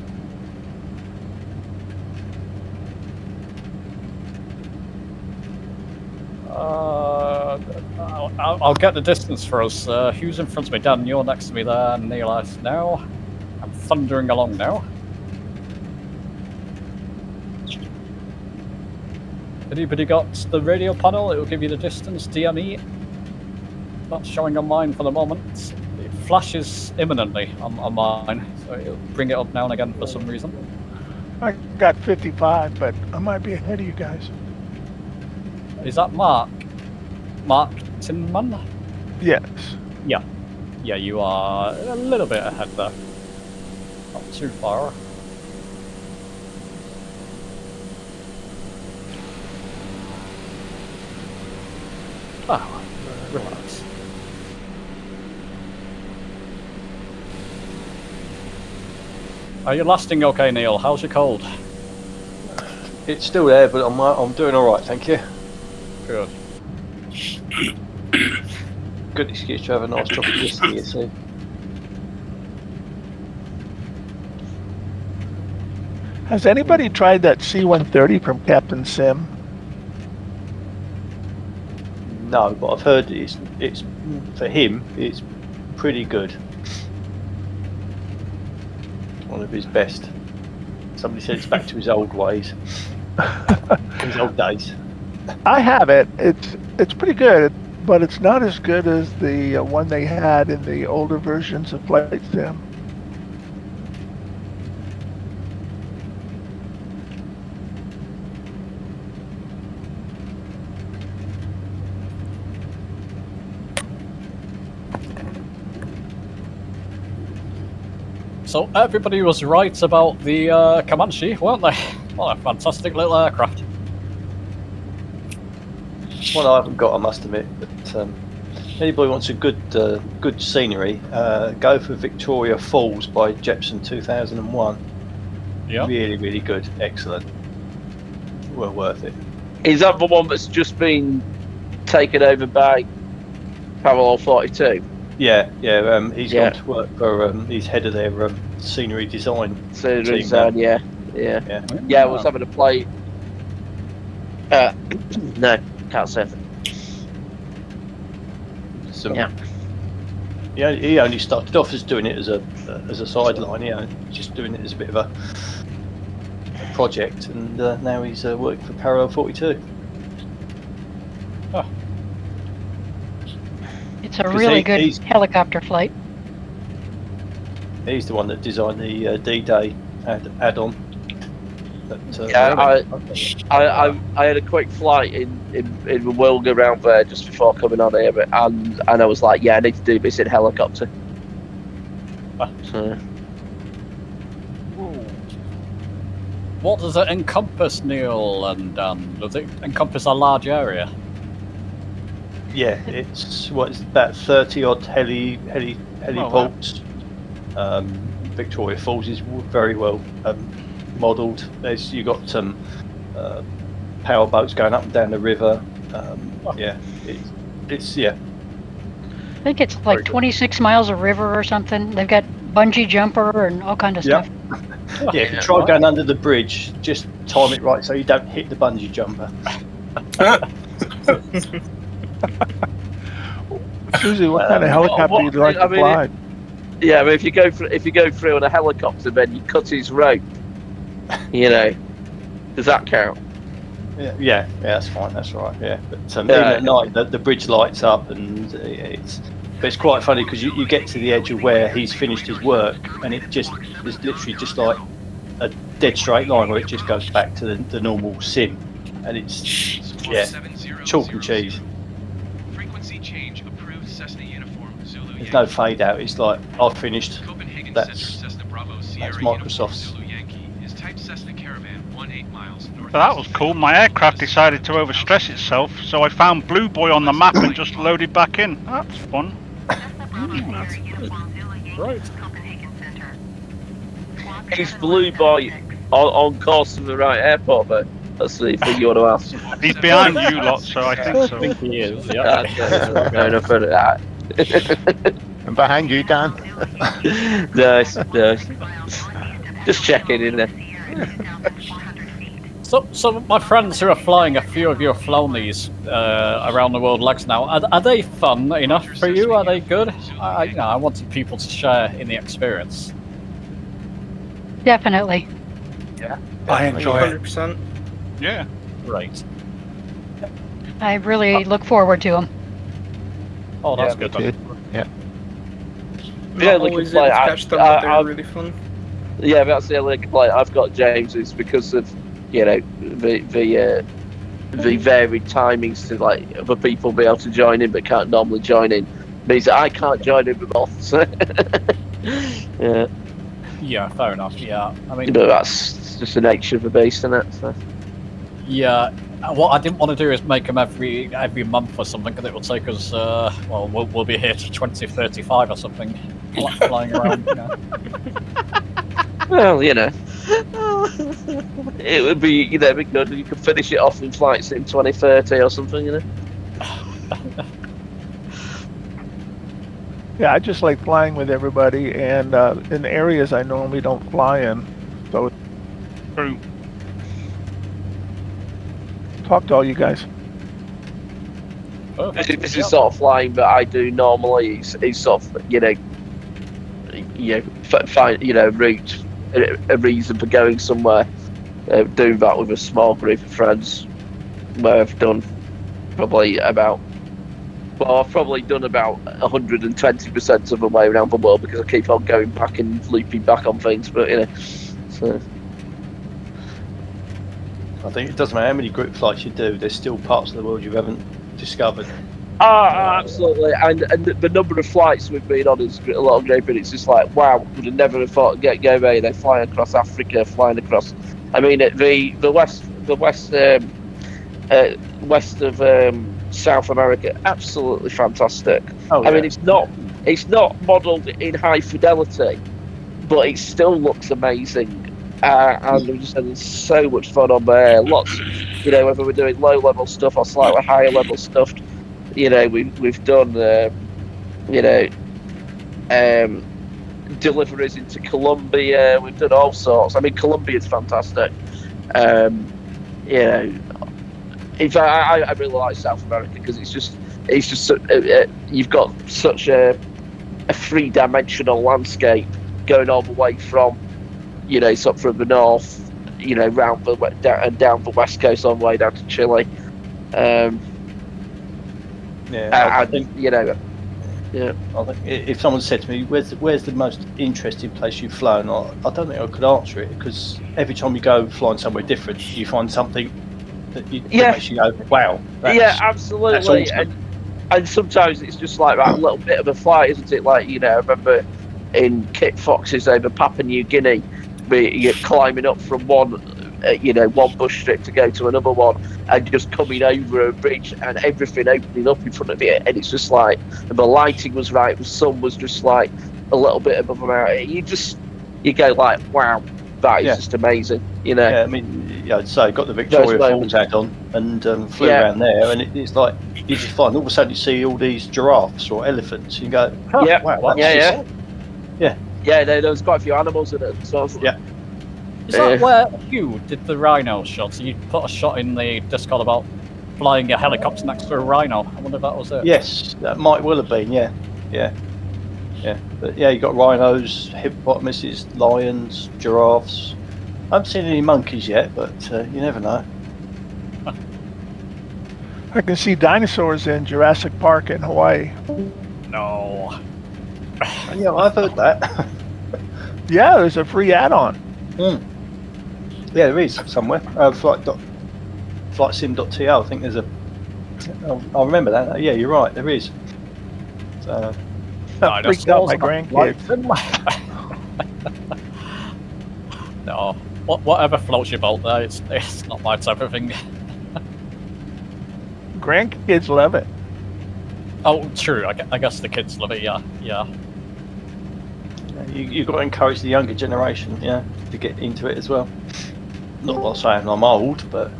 I'll get the distance for us. Who's in front of me? Dan, you're next to me there. Neil is now. I'm thundering along now. Anybody got the radio panel? It will give you the distance. DME. Not showing on mine for the moment. It flashes imminently on mine, so it'll bring it up now and again for some reason. I got 55, but I might be ahead of you guys. Is that Mark? Mark Tinman? Yes. Yeah. Yeah, you are a little bit ahead there. Not too far. Oh, relax. Are you lasting okay, Neil? How's your cold? It's still there, but I'm doing all right, thank you. Good. Good excuse to have a nice drop of whiskey, you see. Has anybody tried that C130 from Captain Sim? No, but I've heard it's for him. It's pretty good. One of his best. Somebody said it's back to his old ways, his old days. I have it. It's pretty good, but it's not as good as the one they had in the older versions of Flight Sim. So everybody was right about the Comanche, weren't they? What a fantastic little aircraft. One I haven't got, I must admit. But anybody wants a good scenery, go for Victoria Falls by Jepson 2001. Yeah. Really, really good. Excellent. Well worth it. Is that the one that's just been taken over by Parallel 42? Yeah. He's gone to work for. He's head of their scenery design. Scenery team, design, yeah. I was having to play. No, can't say it. He only started off as doing it as a sideline, just doing it as a bit of a project, and now he's working for Parallel 42. Oh. It's a really good helicopter flight. He's the one that designed the D-Day add-on. I had a quick flight in the world around there just before coming on here, and I was like, I need to do this in helicopter. So. What does it encompass, Neil and Dan? Does it encompass a large area? Yeah, it's about 30 odd heliports. Wow. Victoria Falls is very well modelled. You got some power boats going up and down the river. It's I think it's like 26 miles of river or something. They've got bungee jumper and all kind of stuff. Yeah, if you try going under the bridge, just time it right so you don't hit the bungee jumper. Suzie, what kind of helicopter would you like to fly? Yeah, but if you go through on a helicopter, then you cut his rope. You know, does that count? Yeah, that's fine. That's right. Yeah, but even at night, the bridge lights up, and it's quite funny because you get to the edge of where he's finished his work, and it's literally just like a dead straight line where it just goes back to the normal sim, and it's chalk and cheese. Frequency change approved Cessna uniform Zulu. There's no fade out. It's like I've finished. That's Microsoft's. Is type Cessna Caravan 18 miles north. So that was cool. My aircraft decided to overstress itself, so I found Blue Boy on the map and just loaded back in. That's fun. Right. Is Blue Boy on course to the right airport, though? That's the thing you want to ask. He's behind you lot, so I think so. I think he is, yeah. Fair enough for that. I'm behind you, Dan. Nice. Just checking in there. So my friends who are flying, a few of you have flown these around the world legs now. Are they fun enough for you? Are they good? I wanted people to share in the experience. Definitely. Yeah. I enjoy it. 100%. Yeah. Right. I really look forward to them. Oh, that's good. Yeah. Yeah, Not always able to catch them, but they're really fun. Yeah, that's the only complaint I've got, James, is because of the varied timings to like other people be able to join in but can't normally join in. Means that I can't join in with both. So yeah. Yeah, fair enough. Yeah, I mean, that's just the nature of the beast, isn't it? So. Yeah, what I didn't want to do is make them every month or something, because it will take us. Well, we'll be here to 2035 or something, flying around. Well, it would be be good. You could finish it off in flights in 2030 or something, Yeah, I just like flying with everybody, and in areas I normally don't fly in. So True. Talk to all you guys. This is sort of flying that I do normally. Is sort of find route, a reason for going somewhere. Doing that with a small group of friends, where I've done probably about 120% of the way around the world because I keep on going back and looping back on things. But so. I think it doesn't matter how many group flights you do, there's still parts of the world you haven't discovered. Absolutely, and the number of flights we've been on is a lot of group, and it's just like, wow, would have never have thought go there. They're flying across Africa, flying across. I mean, the west of South America, absolutely fantastic. Oh, I mean, it's not modelled in high fidelity, but it still looks amazing. And we're just having so much fun on there. Lots, whether we're doing low level stuff or slightly higher level stuff. We've done, deliveries into Colombia. We've done all sorts. I mean, Colombia's fantastic. In fact, I really like South America because it's just you've got such a three-dimensional landscape going all the way from sort of from the north, round down the west coast all the way down to Chile. I think Yeah. I think if someone said to me, "Where's the most interesting place you've flown?" I don't think I could answer it because every time you go flying somewhere different, you find something that makes you go, "Wow!" Absolutely. That's awesome. And sometimes it's just like that little bit of a flight, isn't it? Like I remember in Kit Fox's over Papua New Guinea, you're climbing up from one bush strip to go to another one, and just coming over a bridge and everything opening up in front of you, and it's just like the lighting was right, the sun was just like a little bit above the mountain. You go like, wow, that is just amazing. Yeah, I mean, I'd say got the Victoria Falls hat on and flew around there, and it's like you just find all of a sudden you see all these giraffes or elephants, and you go, wow, there was quite a few animals in it. So yeah. Is that where you did the rhino shot? So you put a shot in the Discord about flying a helicopter next to a rhino. I wonder if that was it. Yes, that might well have been. Yeah. Yeah, but yeah, you got rhinos, hippopotamuses, lions, giraffes. I haven't seen any monkeys yet, but you never know. I can see dinosaurs in Jurassic Park in Hawaii. No. Yeah, I've heard that. Yeah, there's a free add-on. Yeah, there is somewhere. Flightsim.tl. I think there's a. I remember that. Yeah, you're right. There is. So, That freaked out my grandkids. No, whatever floats your boat there, it's not my type of thing. Grandkids love it. Oh, true. I guess the kids love it. Yeah. you've got to encourage the younger generation, to get into it as well. Not that I'm saying I'm old, but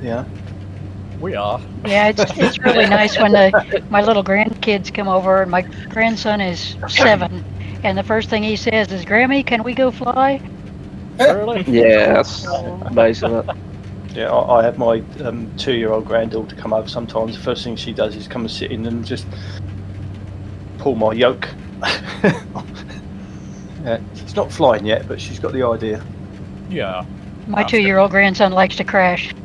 we are. Yeah, it's really nice when my little grandkids come over, and my grandson is 7, and the first thing he says is, "Grammy, can we go fly?" Really? Yeah, that's amazing. Yeah, I have my 2-year-old granddaughter come over sometimes. The first thing she does is come and sit in and just pull my yoke. Yeah, she's not flying yet, but she's got the idea. Yeah. My 2-year-old grandson likes to crash.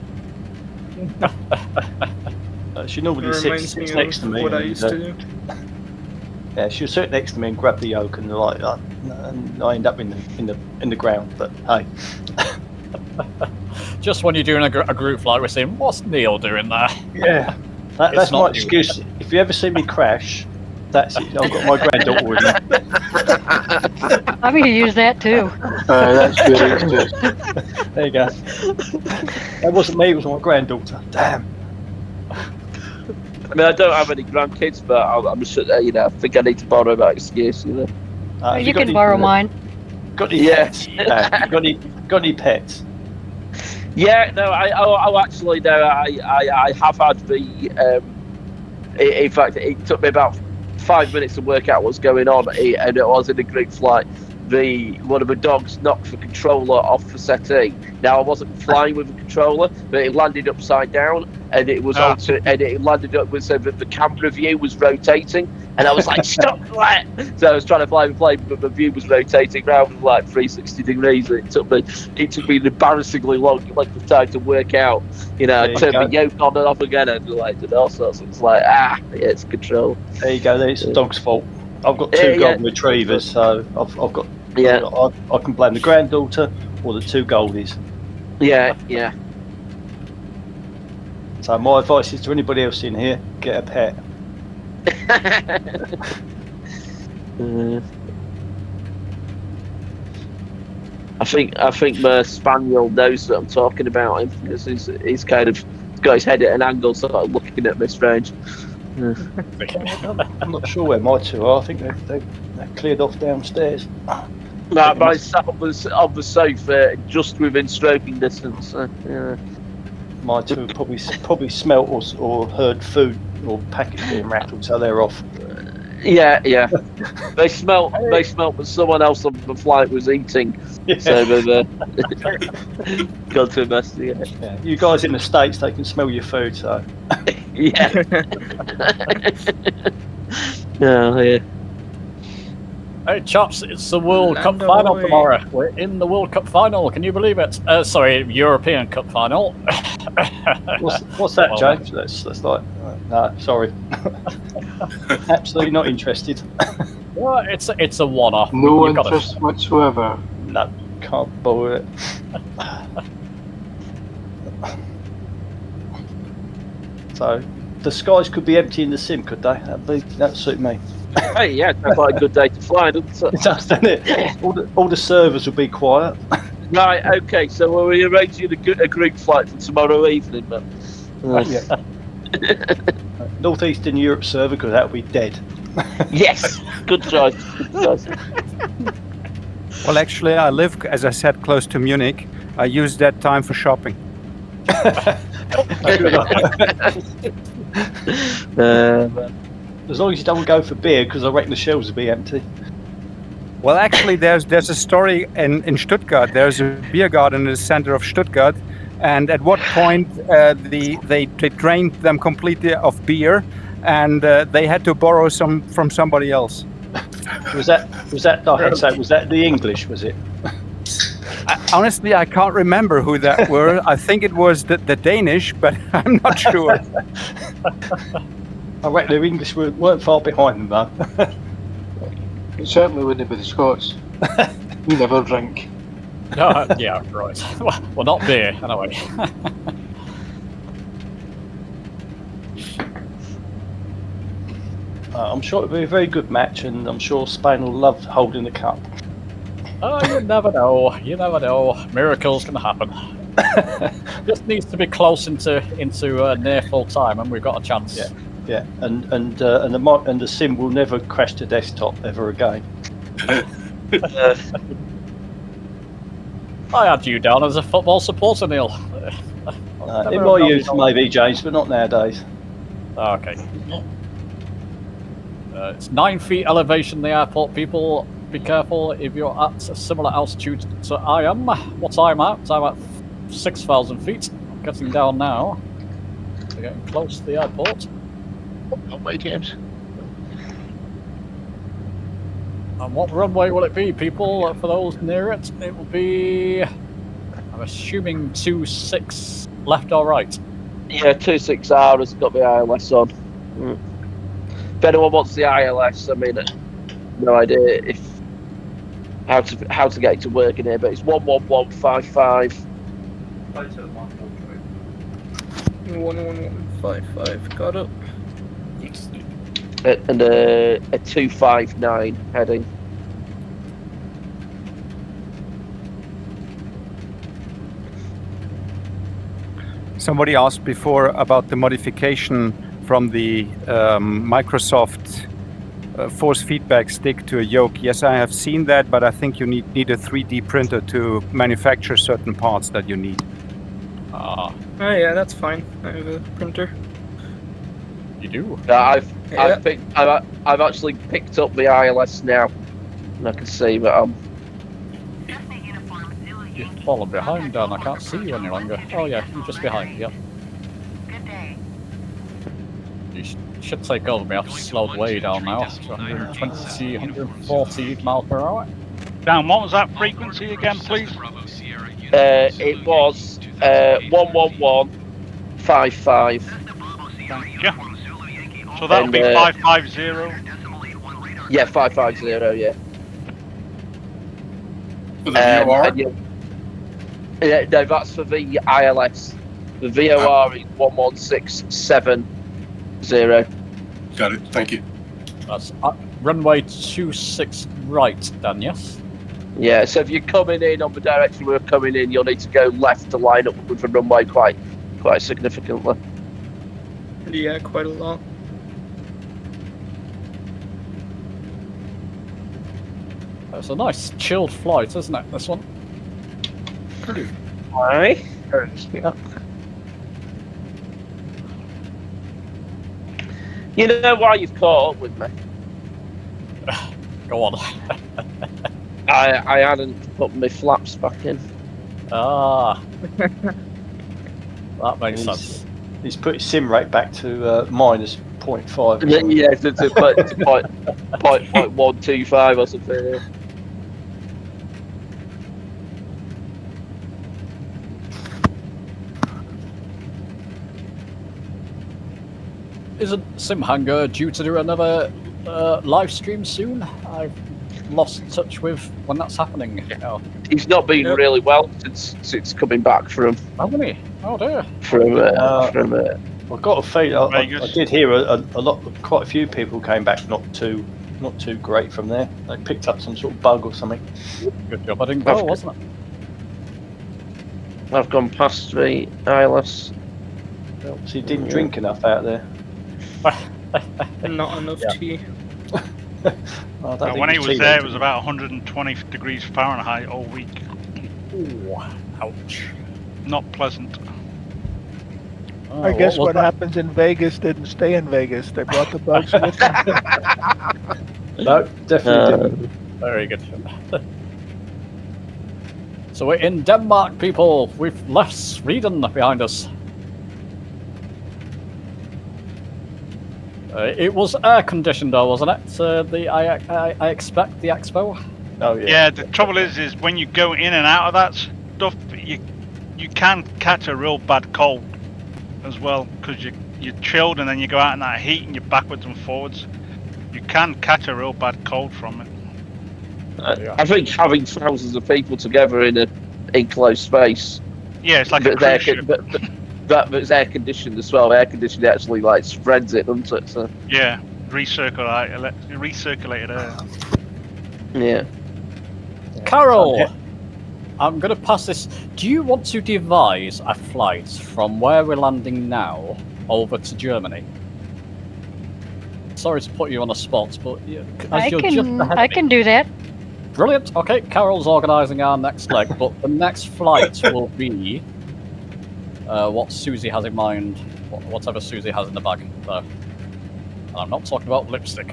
She normally It sits reminds me next to of me. what I and, used to do. Yeah, she'll sit next to me and grab the yoke, and and I end up in the ground. But hey. Just when you're doing a group flight, we're saying, "What's Neil doing there?" Yeah, that's my excuse. If you ever see me crash, that's it. I've got my granddaughter with me. I'm going to use that too. That's good. There you go. That wasn't me. It was my granddaughter. Damn. I mean, I don't have any grandkids, but I'm just, I think I need to borrow that excuse, You can borrow mine. Got any pets? Got any pets? Yeah, no, I actually, no, I have had the, in fact, it took me about 5 minutes to work out what's going on, and it was in a group flight. One of the dogs knocked the controller off the settee. Now, I wasn't flying with the controller, but it landed upside down, and it was and it landed up with so that the camera view was rotating, and I was like, "Stop that!" So I was trying to fly the plane, but the view was rotating around like 360 degrees. And it took me an embarrassingly long length of time to work out. I turned the yoke on and off again, and did all sorts. It's like, it's control. There you go. It's the dog's fault. I've got 2 golden retrievers, so I've got. Yeah. I can blame the granddaughter or the 2 goldies. Yeah. So my advice is to anybody else in here: get a pet. I think my spaniel knows that I'm talking about him because he's kind of got his head at an angle, sort of looking at me strange. I'm not sure where my 2 are. I think they're cleared off downstairs. No, but I sat on the sofa just within stroking distance. My 2 probably smelt or heard food or packets being rattled, so they're off. Yeah. They smelt that someone else on the flight was eating. So they've gone to investigate. Yeah. You guys in the States, they can smell your food, so. Yeah. Yeah. Hey chaps, it's the World Cup final tomorrow. We're in the World Cup final. Can you believe it? Sorry, European Cup final. What's that, James? That's like no, sorry. Absolutely not interested. Well, it's a one-off. No interest whatsoever. No, can't bother it. So the skies could be empty in the sim, could they? That'd suit me. Hey, yeah, it's quite a good day to fly, doesn't it? It does, doesn't it? All the servers will be quiet. Right, okay, so we're arranging a group flight for tomorrow evening, then. Northeastern Europe server, because that'll be dead. Yes, good choice. Well, actually, I live, as I said, close to Munich. I use that time for shopping. As long as you don't go for beer, because I reckon the shelves will be empty. Well, actually, there's a story in Stuttgart. There's a beer garden in the center of Stuttgart, and at what point they drained them completely of beer, and they had to borrow some from somebody else. Was that? I had to say, was that the English? Was it? Honestly, I can't remember who that were. I think it was the Danish, but I'm not sure. I reckon the English weren't far behind them, though. It certainly wouldn't be the Scots. We never drink. Yeah, right. Well, not beer, anyway. I'm sure it'll be a very good match, and I'm sure Spain will love holding the cup. Oh, you never know. You never know. Miracles can happen. Just needs to be close into near full time, and we've got a chance. Yeah, and the sim will never crash the desktop ever again. I had you down as a football supporter, Neil. In my youth, maybe, James, but not nowadays. Okay. It's 9 feet elevation, the airport, people. Be careful if you're at a similar altitude to I am. What I'm at? I'm at 6,000 feet. I'm getting down now. We're getting close to the airport. Don't wait, James. And what runway will it be, people? For those near it, it will be, I'm assuming 26 left or right. Yeah, 26R has got the ILS on. If anyone wants the ILS, I mean, no idea if how to get it to work in here, but it's 11155. 11155, got it. And a 259 heading. Somebody asked before about the modification from the Microsoft force feedback stick to a yoke. Yes, I have seen that, but I think you need a 3D printer to manufacture certain parts that you need. Oh yeah, that's fine. I have a printer. You do? Yeah, I've actually picked up the ILS now, and I can see that I'm. You've fallen behind, Dan. I can't see you any longer. Oh yeah, you're just behind. Yep. You should take over me. I've slowed way down now. 120, 140 miles per hour. Dan, what was that frequency again, please? It was 11155. Thank you. So that'll be 550. Yeah, 550. Yeah. For the VOR? Yeah, no, that's for the ILS. The VOR is 11670. Got it. Thank you. That's runway 26 right, Dan, yes? Yeah, so if you're coming in on the direction we're coming in, you'll need to go left to line up with the runway quite significantly. Yeah, quite a lot. It's a nice chilled flight, isn't it, this one? Pretty. Why? Yeah. You know why you've caught up with me? Go on. I hadn't put my flaps back in. Ah. That makes sense. He's put his sim rate back to minus 0.5. Yeah, to 0.125 or something. Yeah. Isn't Simhanger due to do another live stream soon? I've lost touch with when that's happening. Oh. He's not been really well since coming back from. Haven't he? Oh dear. I've got a feeling. I did hear quite a few people came back not too great from there. They picked up some sort of bug or something. Good job. I didn't go, wasn't it? I've gone past the ILS. So you didn't drink enough out there. Not enough tea. When he was there, it was about 120 degrees Fahrenheit all week. Ooh, ouch. Not pleasant. Oh, I guess what happens in Vegas didn't stay in Vegas. They brought the bugs with them. No, definitely didn't. Very good. So we're in Denmark, people. We've left Sweden behind us. It was air conditioned, though, wasn't it? I expect the expo. Oh yeah. Yeah, the trouble is when you go in and out of that stuff, you can catch a real bad cold as well, because you're chilled and then you go out in that heat and you're backwards and forwards. You can catch a real bad cold from it. I think having thousands of people together in an enclosed space. Yeah, it's like a cruise ship. But it's air conditioned as well. Air conditioned actually like spreads it, doesn't it? So. Yeah, recirculated air. Yeah. Carol, I'm going to pass this. Do you want to devise a flight from where we're landing now over to Germany? Sorry to put you on the spot, but I can do that. Brilliant. Okay, Carol's organising our next leg, but the next flight will be what Susie has in mind, whatever Susie has in the bag. So, I'm not talking about lipstick.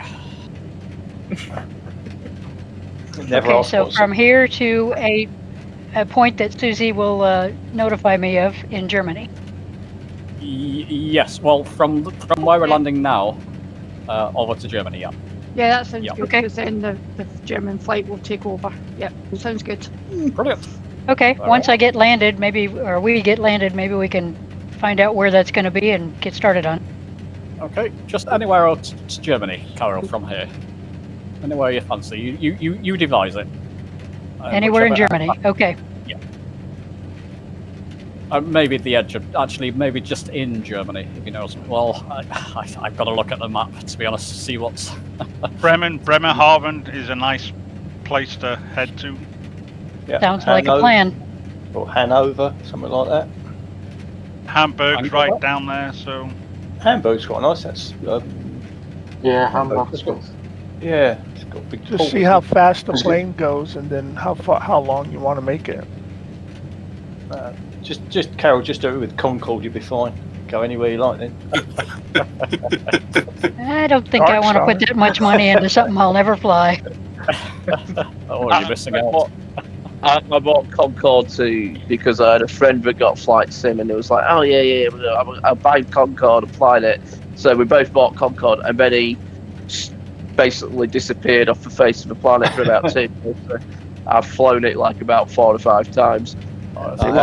Okay, so from here to a point that Susie will notify me of in Germany. Yes, well, from where we're landing now, over to Germany, yeah. Yeah, that sounds good, Okay. because then the German flight will take over. Yep, sounds good. Brilliant. Okay, once I get landed, maybe we get landed, maybe we can find out where that's going to be and get started on. Okay, just anywhere else to Germany, Carol, from here. Anywhere you fancy. You devise it. Anywhere in whichever- Germany, okay. Yeah. Maybe at the edge of, actually, maybe just in Germany, if you know. Well, I've got to look at the map, to be honest, to see what's... Bremerhaven is a nice place to head to. Yeah. Sounds like a plan. Or Hanover, something like that. Hamburg's right down there, so... Hamburg's quite nice. That's yeah, Hamburg's got, yeah, it's got big. Just see how fast the plane goes, and then how long you want to make it. Just Carol, just do it with Concorde, you'll be fine. Go anywhere you like then. I don't think I want to put that much money into something I'll never fly. Oh, you're missing out. I bought Concorde too because I had a friend that got flight sim, and it was like, oh yeah, I buy Concorde, applied it. So we both bought Concorde, and then he basically disappeared off the face of the planet for about 2 years. So I've flown it like about 4 or 5 times. I think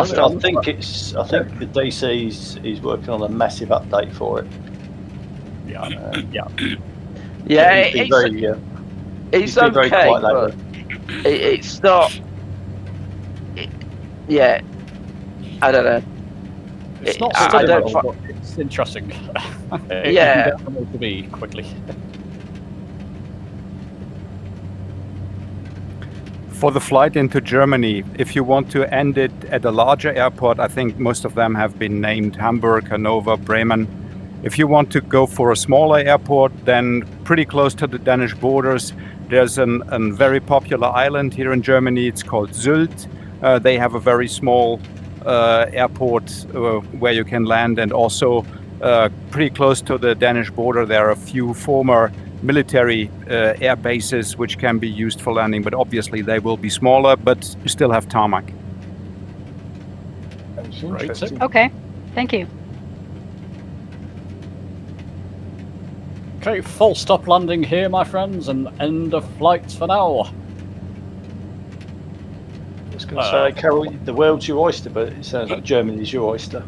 the DC is working on a massive update for it. Yeah, it's okay, very quiet but lately. it's not. Yeah, I don't know. It's not I don't. but it's interesting. It Yeah. can get from A to B quickly. For the flight into Germany, if you want to end it at a larger airport, I think most of them have been named Hamburg, Hanover, Bremen. If you want to go for a smaller airport, then pretty close to the Danish borders, there's a very popular island here in Germany. It's called Sylt. They have a very small airport where you can land, and also pretty close to the Danish border, there are a few former military air bases which can be used for landing, but obviously they will be smaller, but you still have tarmac. Okay, thank you. Okay, full stop landing here, my friends, and end of flight for now. I was going to say, Carol, the world's your oyster, but it sounds like Germany's your oyster.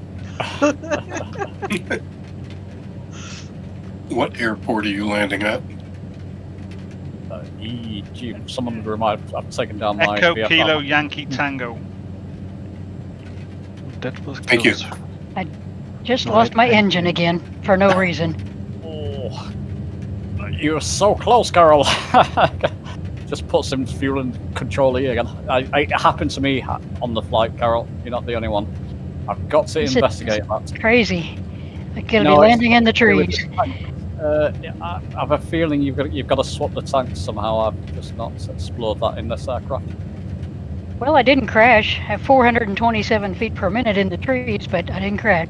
What airport are you landing at? Someone remind, I've taken down my Echo VFR. Kilo Yankee Tango. That was Thank you. I just lost my engine again for no reason. Oh, you're so close, Carol. Just put some fuel in control E again. It happened to me on the flight, Carol. You're not the only one. I've got to investigate that. It's crazy. I could be landing in the trees. I have a feeling you've got to swap the tanks somehow. I've just not explored that in this aircraft. Well, I didn't crash. I have 427 feet per minute in the trees, but I didn't crash.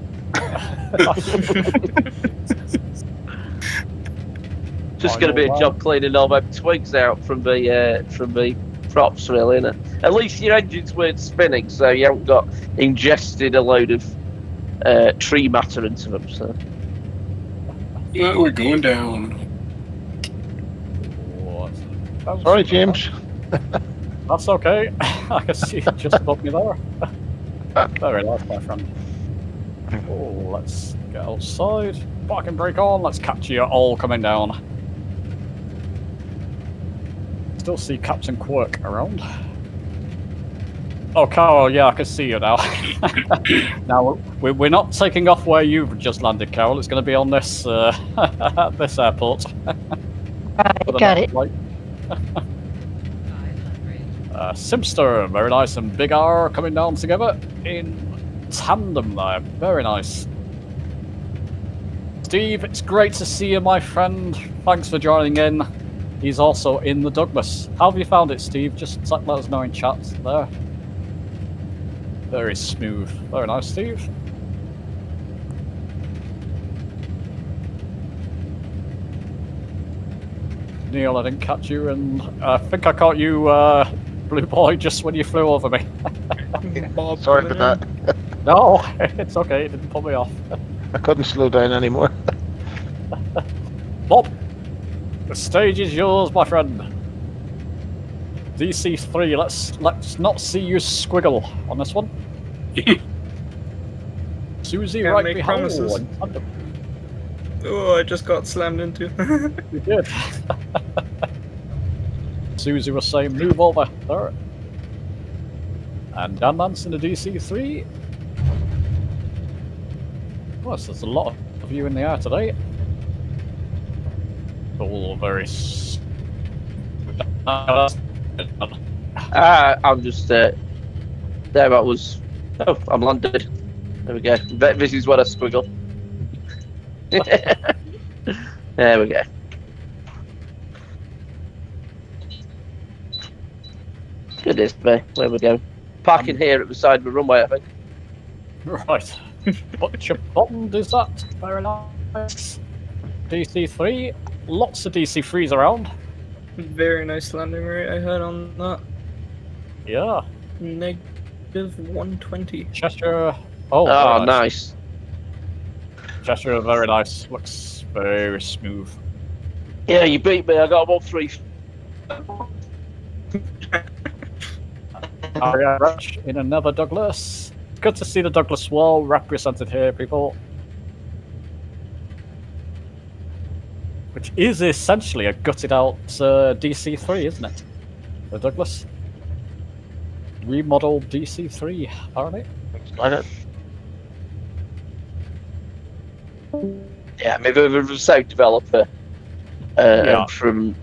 Just going to be a job cleaning all my twigs out from the props, really, isn't it? At least your engines weren't spinning, so you haven't got ingested a load of tree matter into them. So Well, we're going down. What? Sorry, James. That's okay. I can see it just above me there. Very nice, my friend. Oh, let's get outside. Parking brake on. Let's catch you all coming down. Still see Captain Quirk around. Oh, Carol, yeah, I can see you now. Now, we're not taking off where you've just landed, Carol. It's going to be on this this airport. Got it. Simster, very nice, and Big R coming down together in tandem there. Very nice. Steve, it's great to see you, my friend. Thanks for joining in. He's also in the Douglas. How have you found it, Steve? Just let us know in chat there. Very smooth. Very nice, Steve. Neil, I didn't catch you, and I think I caught you, Blue Boy, just when you flew over me. Sorry about that. No, it's okay. It didn't put me off. I couldn't slow down anymore. Bob, the stage is yours, my friend. DC3, let's not see you squiggle on this one. Suzie, Can't right make behind. promises. Oh, I just got slammed into. You did. Suzie was saying, move over there. And Dan Lance in the DC3. Well, there's a lot of you in the air today. All very. I'm just there. I was. Oh, I'm landed. There we go. This is what I squiggle. There we go. Goodness me, where we go? Parking here at the side of the runway, I think. Right. What your bond is that? Very nice. DC3. Lots of DC3s around. Very nice landing rate I had on that. Yeah. Negative 120. Cheshire. Oh, oh nice. Cheshire, very nice. Looks very smooth. Yeah, you beat me. I got about 3. Rush in another Douglas. Good to see the Douglas well represented here, people. Which is essentially a gutted out DC3, isn't it? The Douglas. Remodeled DC3, apparently. I don't. Yeah, maybe the same developer. From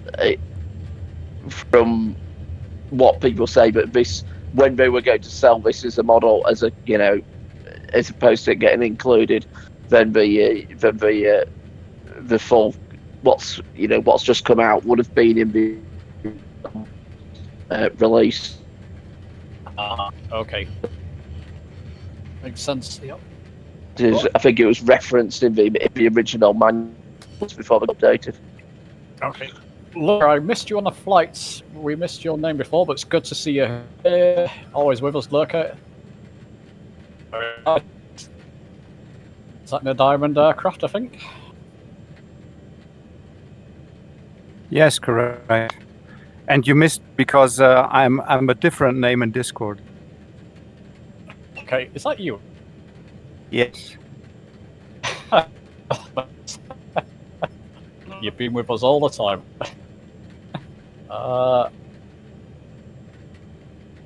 what people say, but this, when they were going to sell this as a model, as a as opposed to it getting included, then the full what's just come out would have been in the release. Okay. Makes sense. Yep. I think it was referenced in the original manuals before they updated. Okay. Look, I missed you on the flights. We missed your name before, but it's good to see you here. Always with us, Lurker. Is that in a diamond aircraft, I think? Yes, correct. And you missed because I'm a different name in Discord. Okay, is that you? Yes. You've been with us all the time.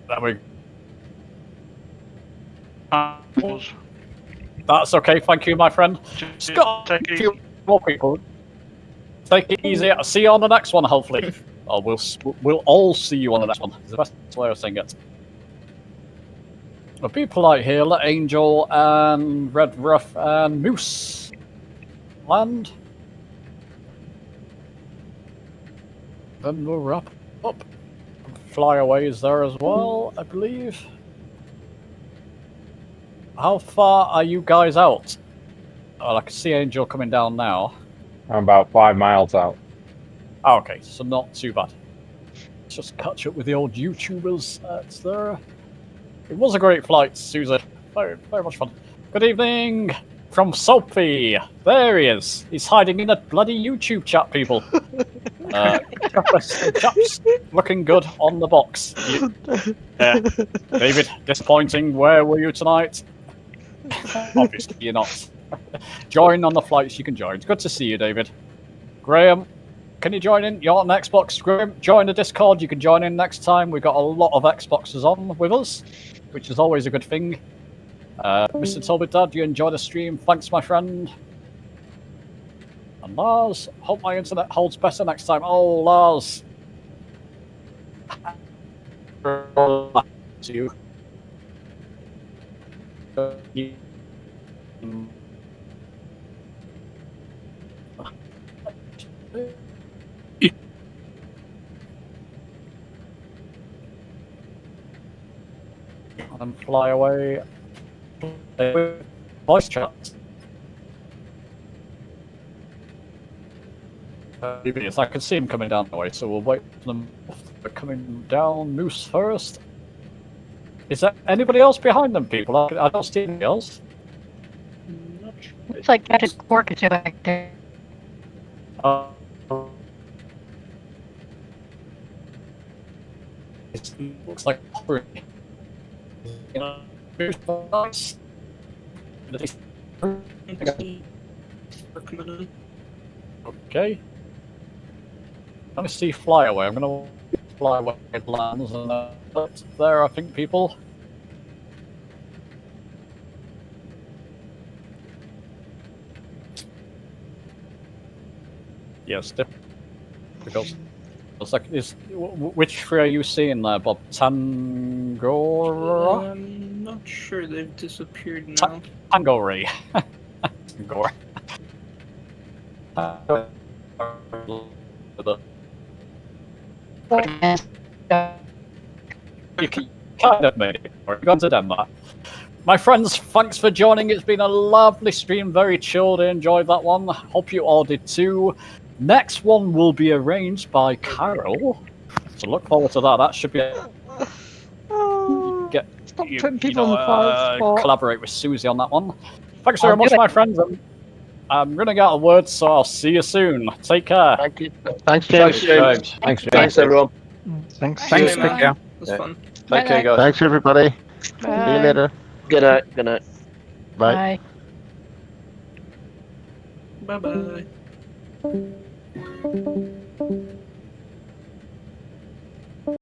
There we go. That's okay, thank you, my friend. Scott, a few more people. Take it easy. I'll see you on the next one, hopefully. Or we'll all see you on the next one. It's the best way of saying it. I'll be polite here. Let Angel and Red Ruff and Moose land. Then we'll wrap up. Flyaway is there as well, I believe. How far are you guys out? Oh, I can see Angel coming down now. I'm about 5 miles out. Oh, okay, so not too bad. Let's just catch up with the old YouTubers that's there. It was a great flight, Susie. Very, very much fun. Good evening, from Soapy. There he is. He's hiding in a bloody YouTube chat, people. Chaps looking good on the box. David, disappointing. Where were you tonight? Obviously, you're not. Join on the flights you can join. It's good to see you, David. Graham, can you join in? You're on Xbox. Graham, join the Discord. You can join in next time. We've got a lot of Xboxers on with us, which is always a good thing. Mr. Toby Dad, you enjoy the stream. Thanks, my friend. And Lars, hope my internet holds better next time. Oh, Lars. To you. And fly away. Voice chat. Yes, I can see him coming down the way, so we'll wait for them coming down. Moose first. Is there anybody else behind them, people? I don't see anybody else. Looks like Captain Quark is back there. It looks like nice. Okay. I'm gonna see fly away. I'm gonna fly away it lands and that's there, I think, people. Yes, because it's like which three are you seeing there, Bob? Tangora? I'm not sure. They've disappeared now. Tangori. Tangora. You kind of made it. We're going to Denmark. My friends, thanks for joining. It's been a lovely stream, very chilled. I enjoyed that one. Hope you all did too. Next one will be arranged by Carol, so look forward to that. That should be Stop putting people on the fire spot. Collaborate with Suzie on that one. Thanks very much, my friends. I'm running out of words, so I'll see you soon. Take care. Thank you. Thanks, James. Thanks, everyone. Thanks. Take care. It was fun. Take care, guys. Thanks, everybody. See you later. Good night. Good night. Bye. Bye bye.